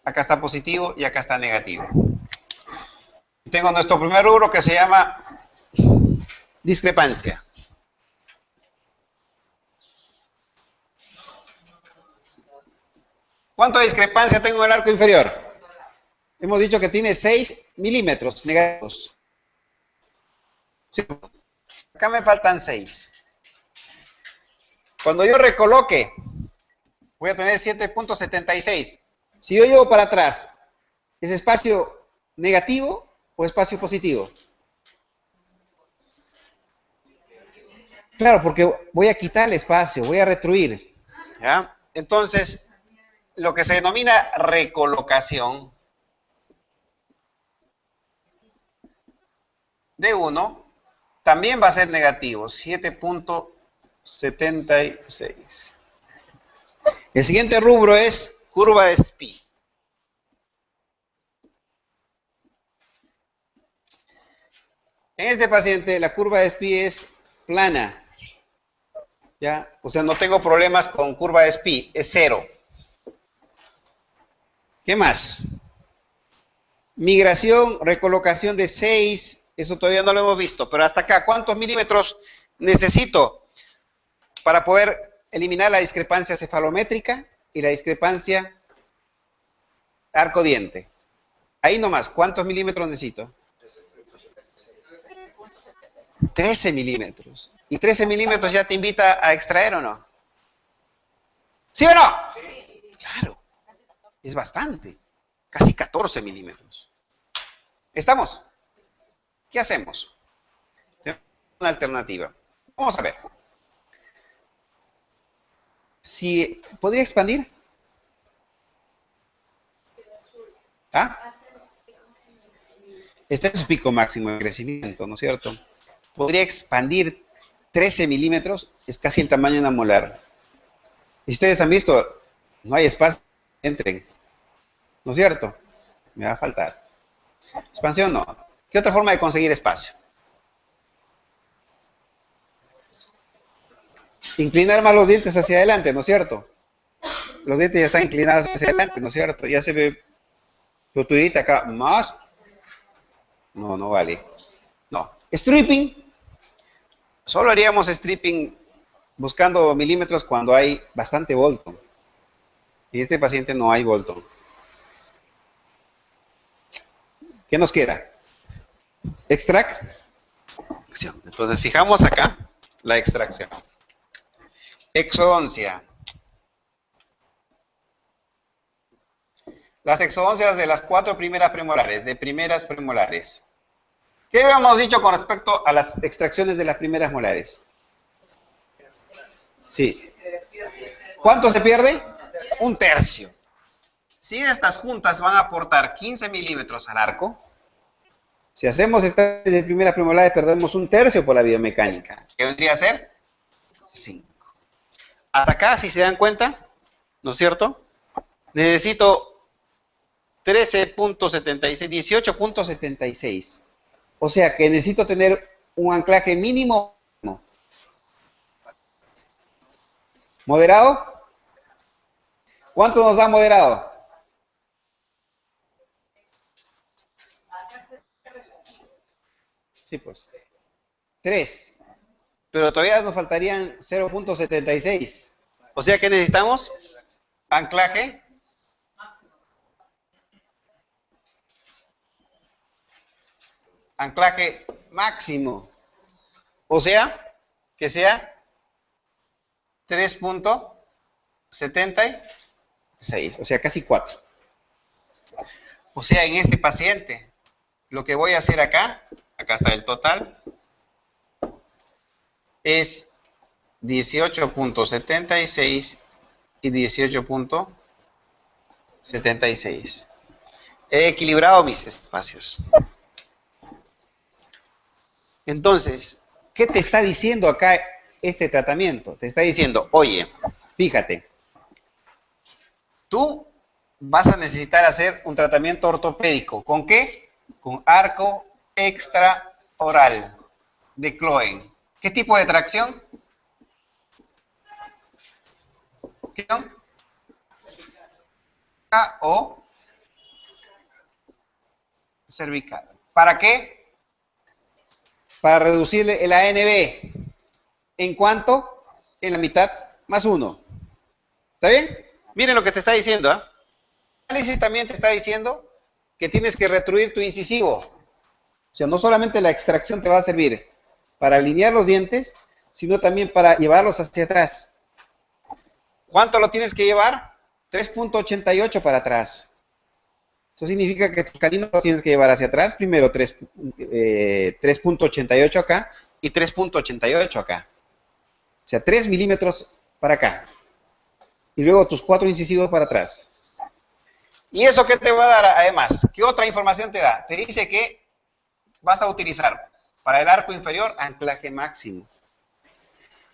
Acá está positivo y acá está negativo. Tengo nuestro primer rubro que se llama discrepancia. ¿Cuánta discrepancia tengo en el arco inferior? Hemos dicho que tiene 6 milímetros negativos. ¿Sí? Acá me faltan 6. Cuando yo recoloque, voy a tener 7.76. Si yo llevo para atrás, ¿es espacio negativo o espacio positivo? Claro, porque voy a quitar el espacio, voy a retruir. ¿Ya? Entonces, lo que se denomina recolocación de 1 también va a ser negativo, 7.76. El siguiente rubro es curva de Spee. En este paciente la curva de Spee es plana. ¿Ya? O sea, no tengo problemas con curva de Spee, es 0. ¿Qué más? Migración, recolocación de 6, eso todavía no lo hemos visto, pero hasta acá, ¿cuántos milímetros necesito para poder eliminar la discrepancia cefalométrica y la discrepancia arco-diente? Ahí nomás, ¿cuántos milímetros necesito? 13 milímetros. ¿Y 13 milímetros ya te invita a extraer o no? ¿Sí o no? Sí. Claro, es bastante. Casi 14 milímetros. ¿Estamos? ¿Qué hacemos? Tenemos una alternativa. Vamos a ver. Si podría expandir. ¿Ah? Este es su pico máximo de crecimiento, ¿no es cierto? Podría expandir 13 milímetros, es casi el tamaño de una molar. Y ustedes han visto, no hay espacio, entren. ¿No es cierto? Me va a faltar. Expansión no. ¿Qué otra forma de conseguir espacio? Inclinar más los dientes hacia adelante, ¿no es cierto? Los dientes ya están inclinados hacia adelante, ¿no es cierto? Ya se ve protudita acá. Más. No, no vale. No. Stripping. Solo haríamos stripping buscando milímetros cuando hay bastante Bolton. Y en este paciente no hay Bolton. ¿Qué nos queda? Extract. Entonces fijamos acá la extracción. Exodoncia. Las exodoncias de las 4 primeras premolares, de primeras premolares. ¿Qué habíamos dicho con respecto a las extracciones de las primeras molares? Sí. ¿Cuánto se pierde? 1/3. Si estas juntas van a aportar 15 milímetros al arco, si hacemos estas de primera premolar, perdemos 1/3 por la biomecánica. ¿Qué vendría a ser? 5. Hasta acá, si se dan cuenta, ¿no es cierto? Necesito 13.76, 18.76. O sea que necesito tener un anclaje mínimo. ¿Moderado? ¿Cuánto nos da moderado? Sí, pues. 3. Pero todavía nos faltarían 0.76. O sea que necesitamos anclaje máximo. O sea, que sea 3.76. O sea, casi 4. O sea, en este paciente, lo que voy a hacer acá está el total, es 18.76 y 18.76. He equilibrado mis espacios. Entonces, ¿qué te está diciendo acá este tratamiento? Te está diciendo, oye, fíjate, tú vas a necesitar hacer un tratamiento ortopédico. ¿Con qué? Con arco extraoral de Kloen. ¿Qué tipo de tracción? ¿Qué son? O cervical. ¿Para qué? Para reducir el ANB. ¿En cuánto? En la mitad más 1. ¿Está bien? Miren lo que te está diciendo. El análisis también te está diciendo que tienes que retruir tu incisivo. O sea, no solamente la extracción te va a servir para alinear los dientes, sino también para llevarlos hacia atrás. ¿Cuánto lo tienes que llevar? 3.88 para atrás. Eso significa que tus caninos los tienes que llevar hacia atrás. Primero 3.88 acá y 3.88 acá. O sea, 3 milímetros para acá. Y luego tus 4 incisivos para atrás. ¿Y eso qué te va a dar además? ¿Qué otra información te da? Te dice que vas a utilizar para el arco inferior anclaje máximo.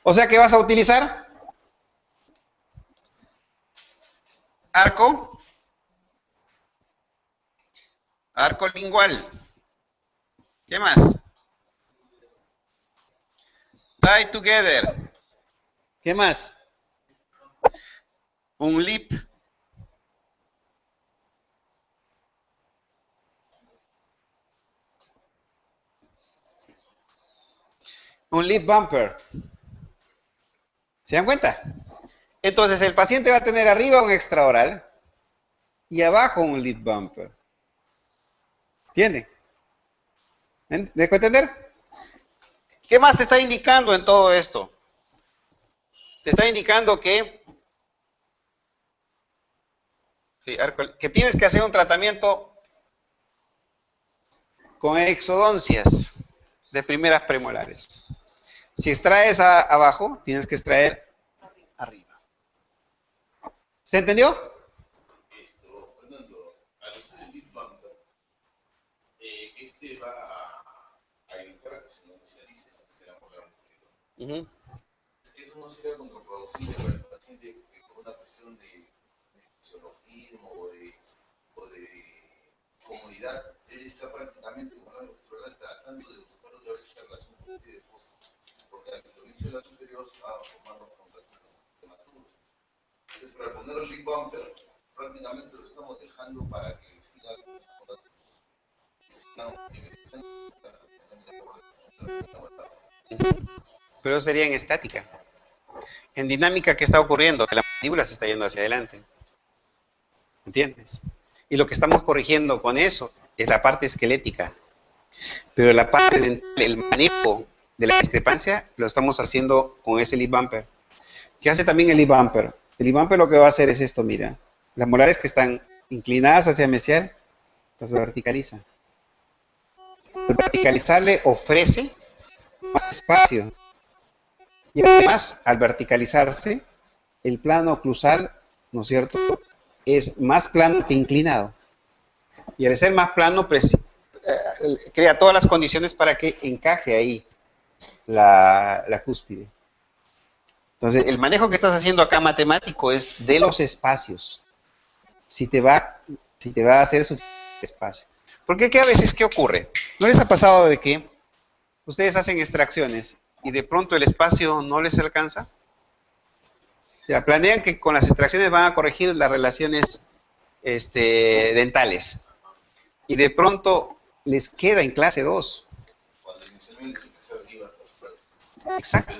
O sea que vas a utilizar arco lingual. ¿Qué más? Tie together. ¿Qué más? Un lip. Un lip bumper. ¿Se dan cuenta? Entonces el paciente va a tener arriba un extraoral y abajo un lip bumper. ¿Entienden? ¿Dejo entender? ¿Qué más te está indicando en todo esto? Te está indicando que tienes que hacer un tratamiento con exodoncias de primeras premolares. Si extraes abajo, tienes que extraer arriba. ¿Se entendió? Fernando, al hacer el lip bumper, va a evitar a que se inicialice la primera molar inferior. Eso no sería contraproducente para el paciente por una cuestión de fisiologismo o de comodidad. Él está prácticamente con la extraoral tratando de buscar otra vez esa relación de fosa, porque al introducirse la superior se va a formar los contactos prematuros. Entonces, para poner el lip bumper, prácticamente lo estamos dejando para que siga pero eso sería en estática. En dinámica, ¿qué está ocurriendo? Que la mandíbula se está yendo hacia adelante. ¿Entiendes? Y lo que estamos corrigiendo con eso es la parte esquelética. Pero la parte del manejo de la discrepancia lo estamos haciendo con ese lip bumper. ¿Qué hace también el lip bumper? El lip bumper lo que va a hacer es esto, mira. Las molares que están inclinadas hacia mesial, las verticaliza. El verticalizarle ofrece más espacio. Y además, al verticalizarse, el plano oclusal, ¿no es cierto?, es más plano que inclinado. Y al ser más plano, crea todas las condiciones para que encaje ahí la cúspide. Entonces, el manejo que estás haciendo acá matemático es de los espacios. Si te va Si te va a hacer suficiente espacio. Porque ¿qué a veces qué ocurre? ¿No les ha pasado de que ustedes hacen extracciones y de pronto el espacio no les alcanza? O sea, planean que con las extracciones van a corregir las relaciones dentales. Y de pronto les queda en clase 2. Cuando inicialmente se empezaba a ir hasta su parte. Exacto.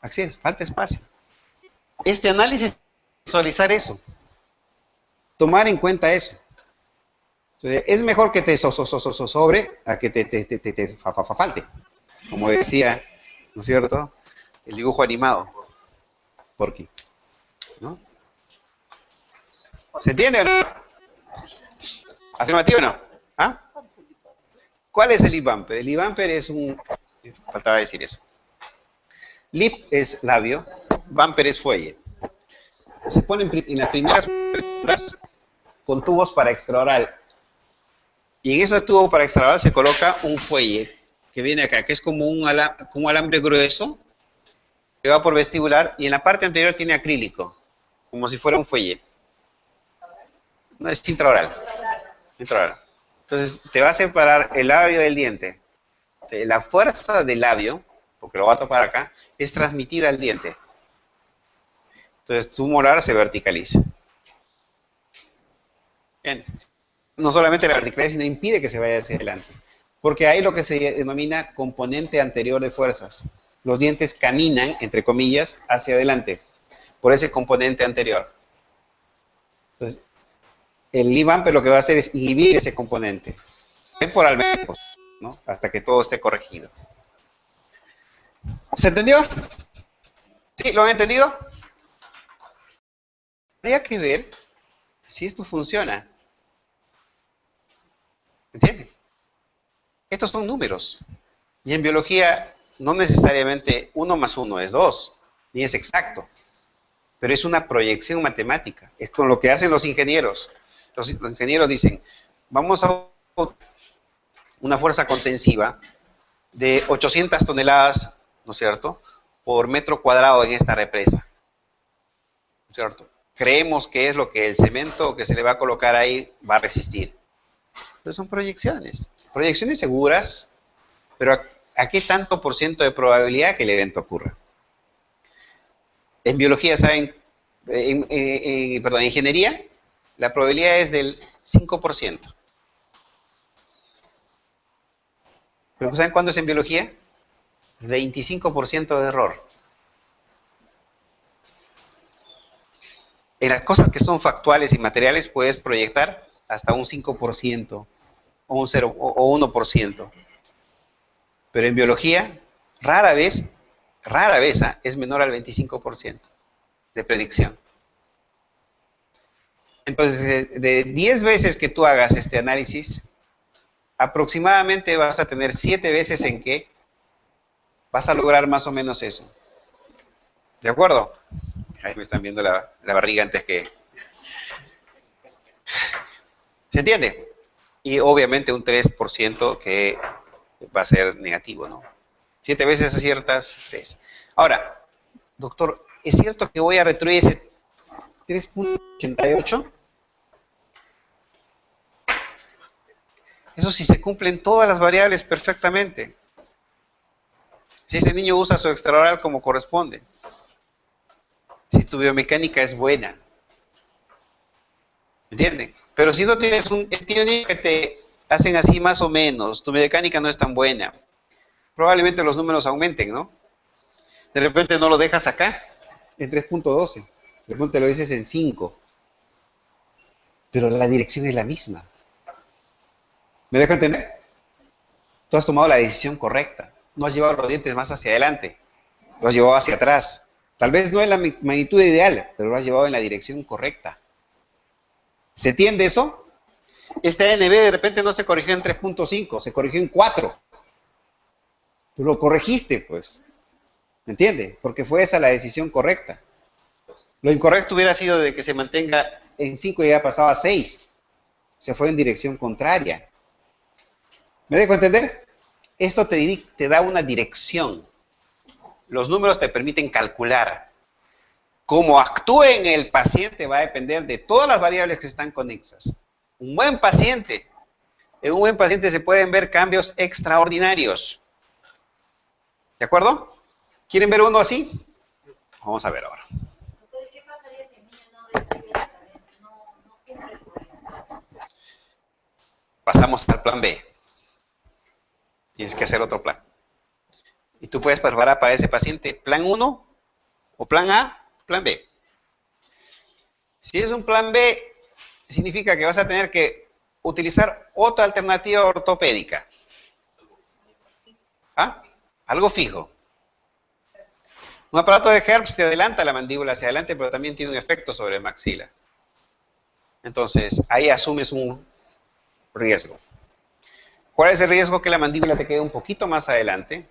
Así es, falta espacio. Este análisis, visualizar eso. Tomar en cuenta eso. Entonces, es mejor que te sobre a que te falte. Como decía, ¿no es cierto? El dibujo animado. ¿Por qué? ¿No? ¿Se entiende o no? ¿Afirmativo o no? ¿Ah? ¿Cuál es el lip bumper? El lip bumper es un... Faltaba decir eso. Lip es labio, bumper es fuelle. Se ponen en las primeras preguntas con tubos para extraoral. Y en esos tubos para extraoral se coloca un fuelle que viene acá, que es como un alambre grueso que va por vestibular y en la parte anterior tiene acrílico, como si fuera un fuelle. No es intraoral. Intraoral. Entonces te va a separar el labio del diente. La fuerza del labio, porque lo va a topar acá, es transmitida al diente. Entonces tu molar se verticaliza. Bien. No solamente la verticalidad, sino impide que se vaya hacia adelante. Porque hay lo que se denomina componente anterior de fuerzas. Los dientes caminan, entre comillas, hacia adelante, por ese componente anterior. Entonces, el lip bumper lo que va a hacer es inhibir ese componente, temporalmente, ¿no? Hasta que todo esté corregido. ¿Se entendió? ¿Sí? ¿Lo han entendido? Habría que ver si esto funciona. ¿Entienden? Estos son números. Y en biología no necesariamente 1 más 1 es 2, ni es exacto. Pero es una proyección matemática. Es con lo que hacen los ingenieros. Los ingenieros dicen, vamos a una fuerza contensiva de 800 toneladas, ¿no es cierto?, por metro cuadrado en esta represa. ¿No es cierto? Creemos que es lo que el cemento que se le va a colocar ahí va a resistir. Pero son proyecciones. Proyecciones seguras, pero ¿a qué tanto por ciento de probabilidad que el evento ocurra? En biología, ¿saben? En ingeniería, la probabilidad es del 5%. ¿Pero saben cuándo es en biología? 25% de error. En las cosas que son factuales y materiales puedes proyectar hasta un 5% o un 0 o 1%. Pero en biología, rara vez es menor al 25% de predicción. Entonces, de 10 veces que tú hagas este análisis, aproximadamente vas a tener 7 veces en que vas a lograr más o menos eso. ¿De acuerdo? Ahí me están viendo la barriga antes que... ¿Se entiende? Y obviamente un 3% que va a ser negativo, ¿no? 7 veces aciertas, 3. Ahora, doctor, ¿es cierto que voy a retribuir ese 3.88? Eso sí se cumplen todas las variables perfectamente. Si ese niño usa su extraoral como corresponde. Si tu biomecánica es buena. ¿Entienden? Pero si no tienes un niño que te hacen así más o menos, tu biomecánica no es tan buena, probablemente los números aumenten, ¿no? De repente no lo dejas acá, en 3.12. De repente lo dices en 5. Pero la dirección es la misma. ¿Me dejo entender? Tú has tomado la decisión correcta. No has llevado los dientes más hacia adelante. Lo has llevado hacia atrás. Tal vez no en la magnitud ideal, pero lo has llevado en la dirección correcta. ¿Se entiende eso? Este ANB de repente no se corrigió en 3.5, se corrigió en 4. Tú lo corregiste, pues. ¿Me entiende? Porque fue esa la decisión correcta. Lo incorrecto hubiera sido de que se mantenga en 5 y ya pasaba a 6. Se fue en dirección contraria. ¿Me dejo entender? Esto te da una dirección. Los números te permiten calcular. Cómo actúe en el paciente va a depender de todas las variables que están conexas. Un buen paciente. En un buen paciente se pueden ver cambios extraordinarios. ¿De acuerdo? ¿Quieren ver uno así? Vamos a ver ahora. Entonces, ¿qué pasaría si el niño no recibe el tratamiento? No cumple con el... Pasamos al plan B. Tienes que hacer otro plan. Y tú puedes preparar para ese paciente plan 1 o plan A, plan B. Si es un plan B, significa que vas a tener que utilizar otra alternativa ortopédica. ¿Ah? Algo fijo. Un aparato de Hertz se adelanta la mandíbula hacia adelante, pero también tiene un efecto sobre el maxila. Entonces, ahí asumes un riesgo. ¿Cuál es el riesgo? Que la mandíbula te quede un poquito más adelante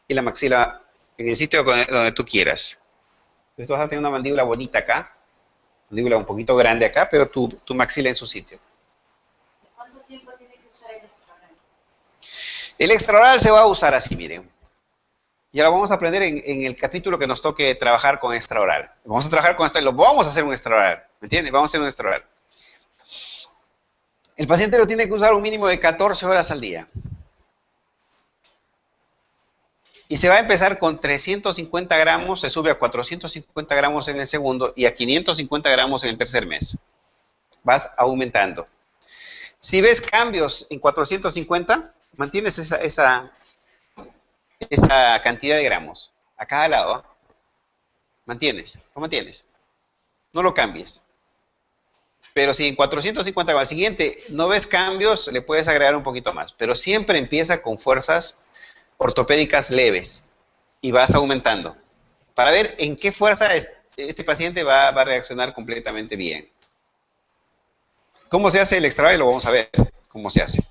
y la maxila en el sitio donde tú quieras. Entonces tú vas a tener una mandíbula bonita acá, mandíbula un poquito grande acá, pero tu maxila en su sitio. ¿Cuánto tiempo tiene que usar el extraoral? El extraoral se va a usar así, miren. Ya lo vamos a aprender en el capítulo que nos toque trabajar con extraoral. Vamos a trabajar con extraoral, lo vamos a hacer un extraoral, ¿me entiendes? Vamos a hacer un extraoral. El paciente lo tiene que usar un mínimo de 14 horas al día. Y se va a empezar con 350 gramos, se sube a 450 gramos en el segundo y a 550 gramos en el tercer mes. Vas aumentando. Si ves cambios en 450, mantienes esa cantidad de gramos a cada lado. ¿Eh? Mantienes, lo mantienes. No lo cambies. Pero si en 450 gramos al siguiente no ves cambios, le puedes agregar un poquito más. Pero siempre empieza con fuerzas ortopédicas leves y vas aumentando para ver en qué fuerza este paciente va a reaccionar completamente bien. ¿Cómo se hace el extraoral? Lo vamos a ver. ¿Cómo se hace?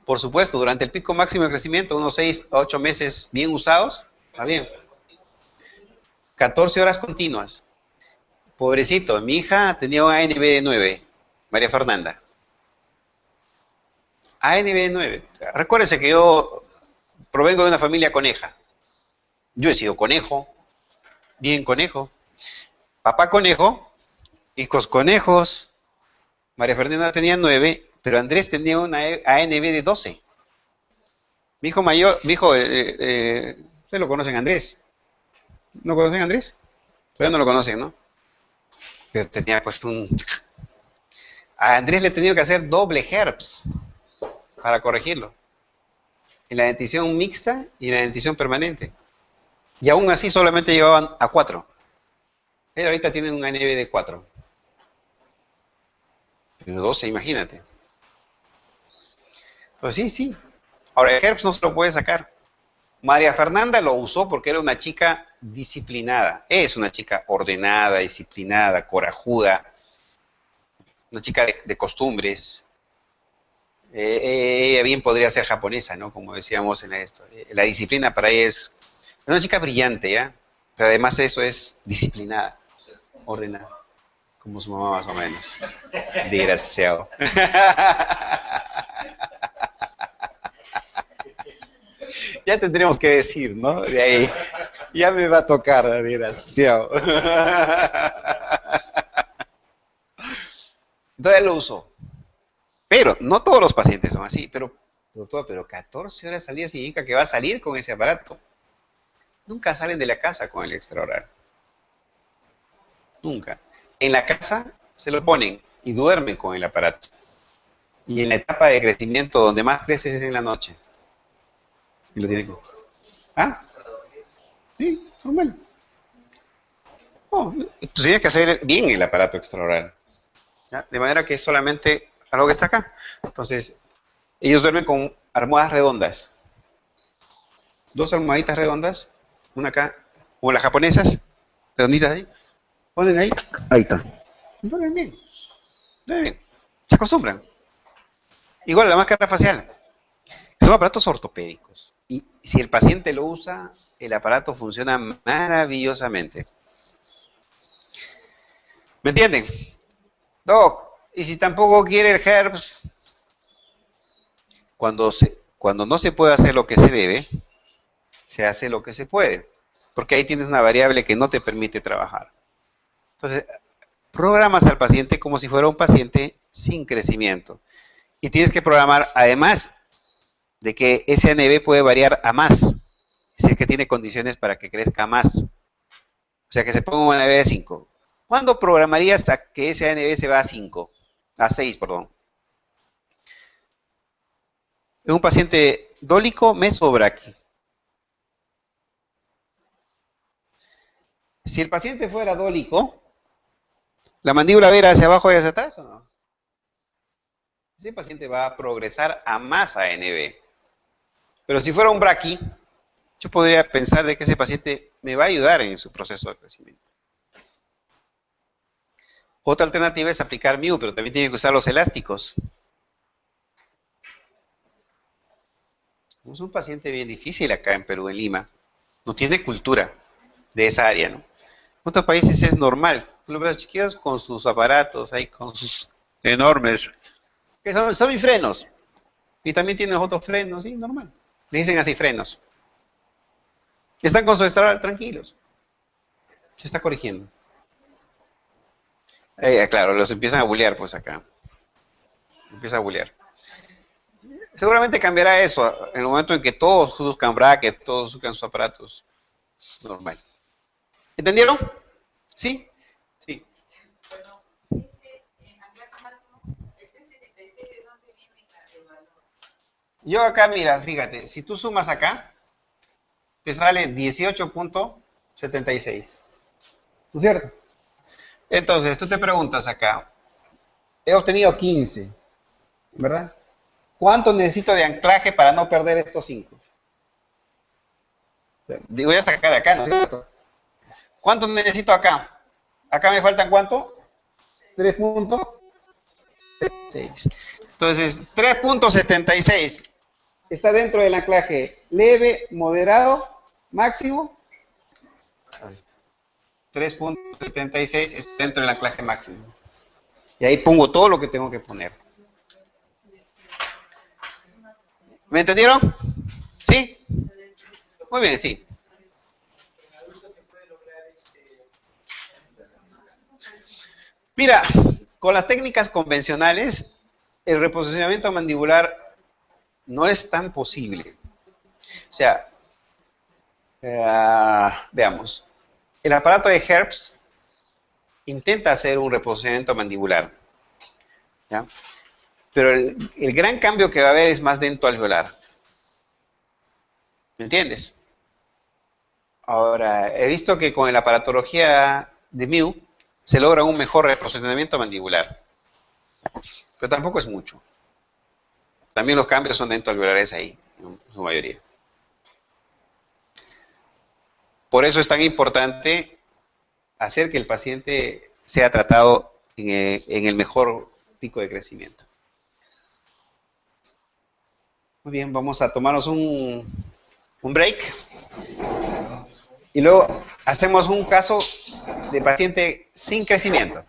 Por supuesto, durante el pico máximo de crecimiento, unos 6 a 8 meses bien usados, está bien. 14 horas continuas. Pobrecito, mi hija tenía un ANB de 9, María Fernanda. ANB de 9. Recuérdense que yo provengo de una familia coneja. Yo he sido conejo, bien conejo. Papá conejo, hijos conejos. María Fernanda tenía 9, pero Andrés tenía una ANB de 12. Mi hijo mayor, ustedes lo conocen, Andrés. ¿No conocen a Andrés? Todavía no lo conocen, ¿no? Pero tenía pues a Andrés le he tenido que hacer doble herpes para corregirlo. En la dentición mixta y en la dentición permanente. Y aún así solamente llevaban a 4. Él ahorita tiene un ANB de 4. Pero 12, imagínate. Entonces sí. Ahora el herpes no se lo puede sacar. María Fernanda lo usó porque era una chica disciplinada. Es una chica ordenada, disciplinada, corajuda. Una chica de costumbres. Ella bien podría ser japonesa, ¿no? Como decíamos en esto. La disciplina para ella es una chica brillante, ¿ya? Pero además eso es disciplinada, ordenada. Como su mamá más o menos. Desgraciado. Ya tendremos que decir, ¿no? De ahí. Ya me va a tocar, desgraciado. Entonces lo usó. Pero no todos los pacientes son así. Pero 14 horas al día significa que va a salir con ese aparato. Nunca salen de la casa con el extraoral. Nunca. En la casa se lo ponen y duermen con el aparato. Y en la etapa de crecimiento donde más crece es en la noche. Y lo tienen que... ¿Ah? Sí, normal. No, tú tienes que hacer bien el aparato extraoral. ¿Ya? De manera que es solamente algo que está acá. Entonces, ellos duermen con almohadas redondas. 2 almohaditas redondas. Una acá, como las japonesas, redonditas ahí. Ponen ahí, ahí está. Duermen bien. Duermen bien. Se acostumbran. Igual la máscara facial. Son aparatos ortopédicos. Y si el paciente lo usa, el aparato funciona maravillosamente. ¿Me entienden? Doc, y si tampoco quiere el herpes, cuando no se puede hacer lo que se debe, se hace lo que se puede. Porque ahí tienes una variable que no te permite trabajar. Entonces, Programas al paciente como si fuera un paciente sin crecimiento. Y tienes que programar, además de que ese ANB puede variar a más, si es que tiene condiciones para que crezca más. O sea, que se ponga un ANB de 5. ¿Cuándo programarías a que ese ANB se va a 5? A 6, perdón. ¿Es un paciente dólico, meso o braqui? Si el paciente fuera dólico, ¿la mandíbula va a ir hacia abajo y hacia atrás o no? Ese paciente va a progresar a más ANB. Pero si fuera un braqui, yo podría pensar de que ese paciente me va a ayudar en su proceso de crecimiento. Otra alternativa es aplicar MIU, pero también tiene que usar los elásticos. Es un paciente bien difícil acá en Perú, en Lima. No tiene cultura de esa área, ¿no? En otros países es normal. Tú lo ves a los chiquillos con sus aparatos, ahí con sus enormes, que son mis frenos. Y también tienen los otros frenos, sí, normal. Le dicen así, frenos. Están con su estral tranquilos. Se está corrigiendo. Claro, los empiezan a bullear, pues acá. Empieza a bullear. Seguramente cambiará eso en el momento en que todos buscan bracket, todos buscan sus aparatos. Normal. ¿Entendieron? ¿Sí? Sí. Bueno, dice en anclaje máximo, el 376, ¿de dónde viene el valor? Yo acá, mira, fíjate, si tú sumas acá, te sale 18.76. ¿No es cierto? Entonces, tú te preguntas acá, he obtenido 15, ¿verdad? ¿Cuánto necesito de anclaje para no perder estos 5? Voy a sacar de acá, ¿no es cierto? ¿Cuánto necesito acá? Acá me faltan ¿cuánto? 3.76. Entonces, 3.76 está dentro del anclaje leve, moderado, máximo. 3.76 está dentro del anclaje máximo. Y ahí pongo todo lo que tengo que poner. ¿Me entendieron? ¿Sí? Muy bien, sí. Mira, con las técnicas convencionales, el reposicionamiento mandibular no es tan posible. O sea, veamos. El aparato de Herbst intenta hacer un reposicionamiento mandibular, ¿ya? Pero el gran cambio que va a haber es más dento-alveolar. ¿Me entiendes? Ahora, he visto que con la aparatología de MIU se logra un mejor reposicionamiento mandibular. Pero tampoco es mucho. También los cambios son dento-alveolares ahí, en su mayoría. Por eso es tan importante hacer que el paciente sea tratado en el mejor pico de crecimiento. Muy bien, vamos a tomarnos un break. Y luego hacemos un caso de paciente sin crecimiento.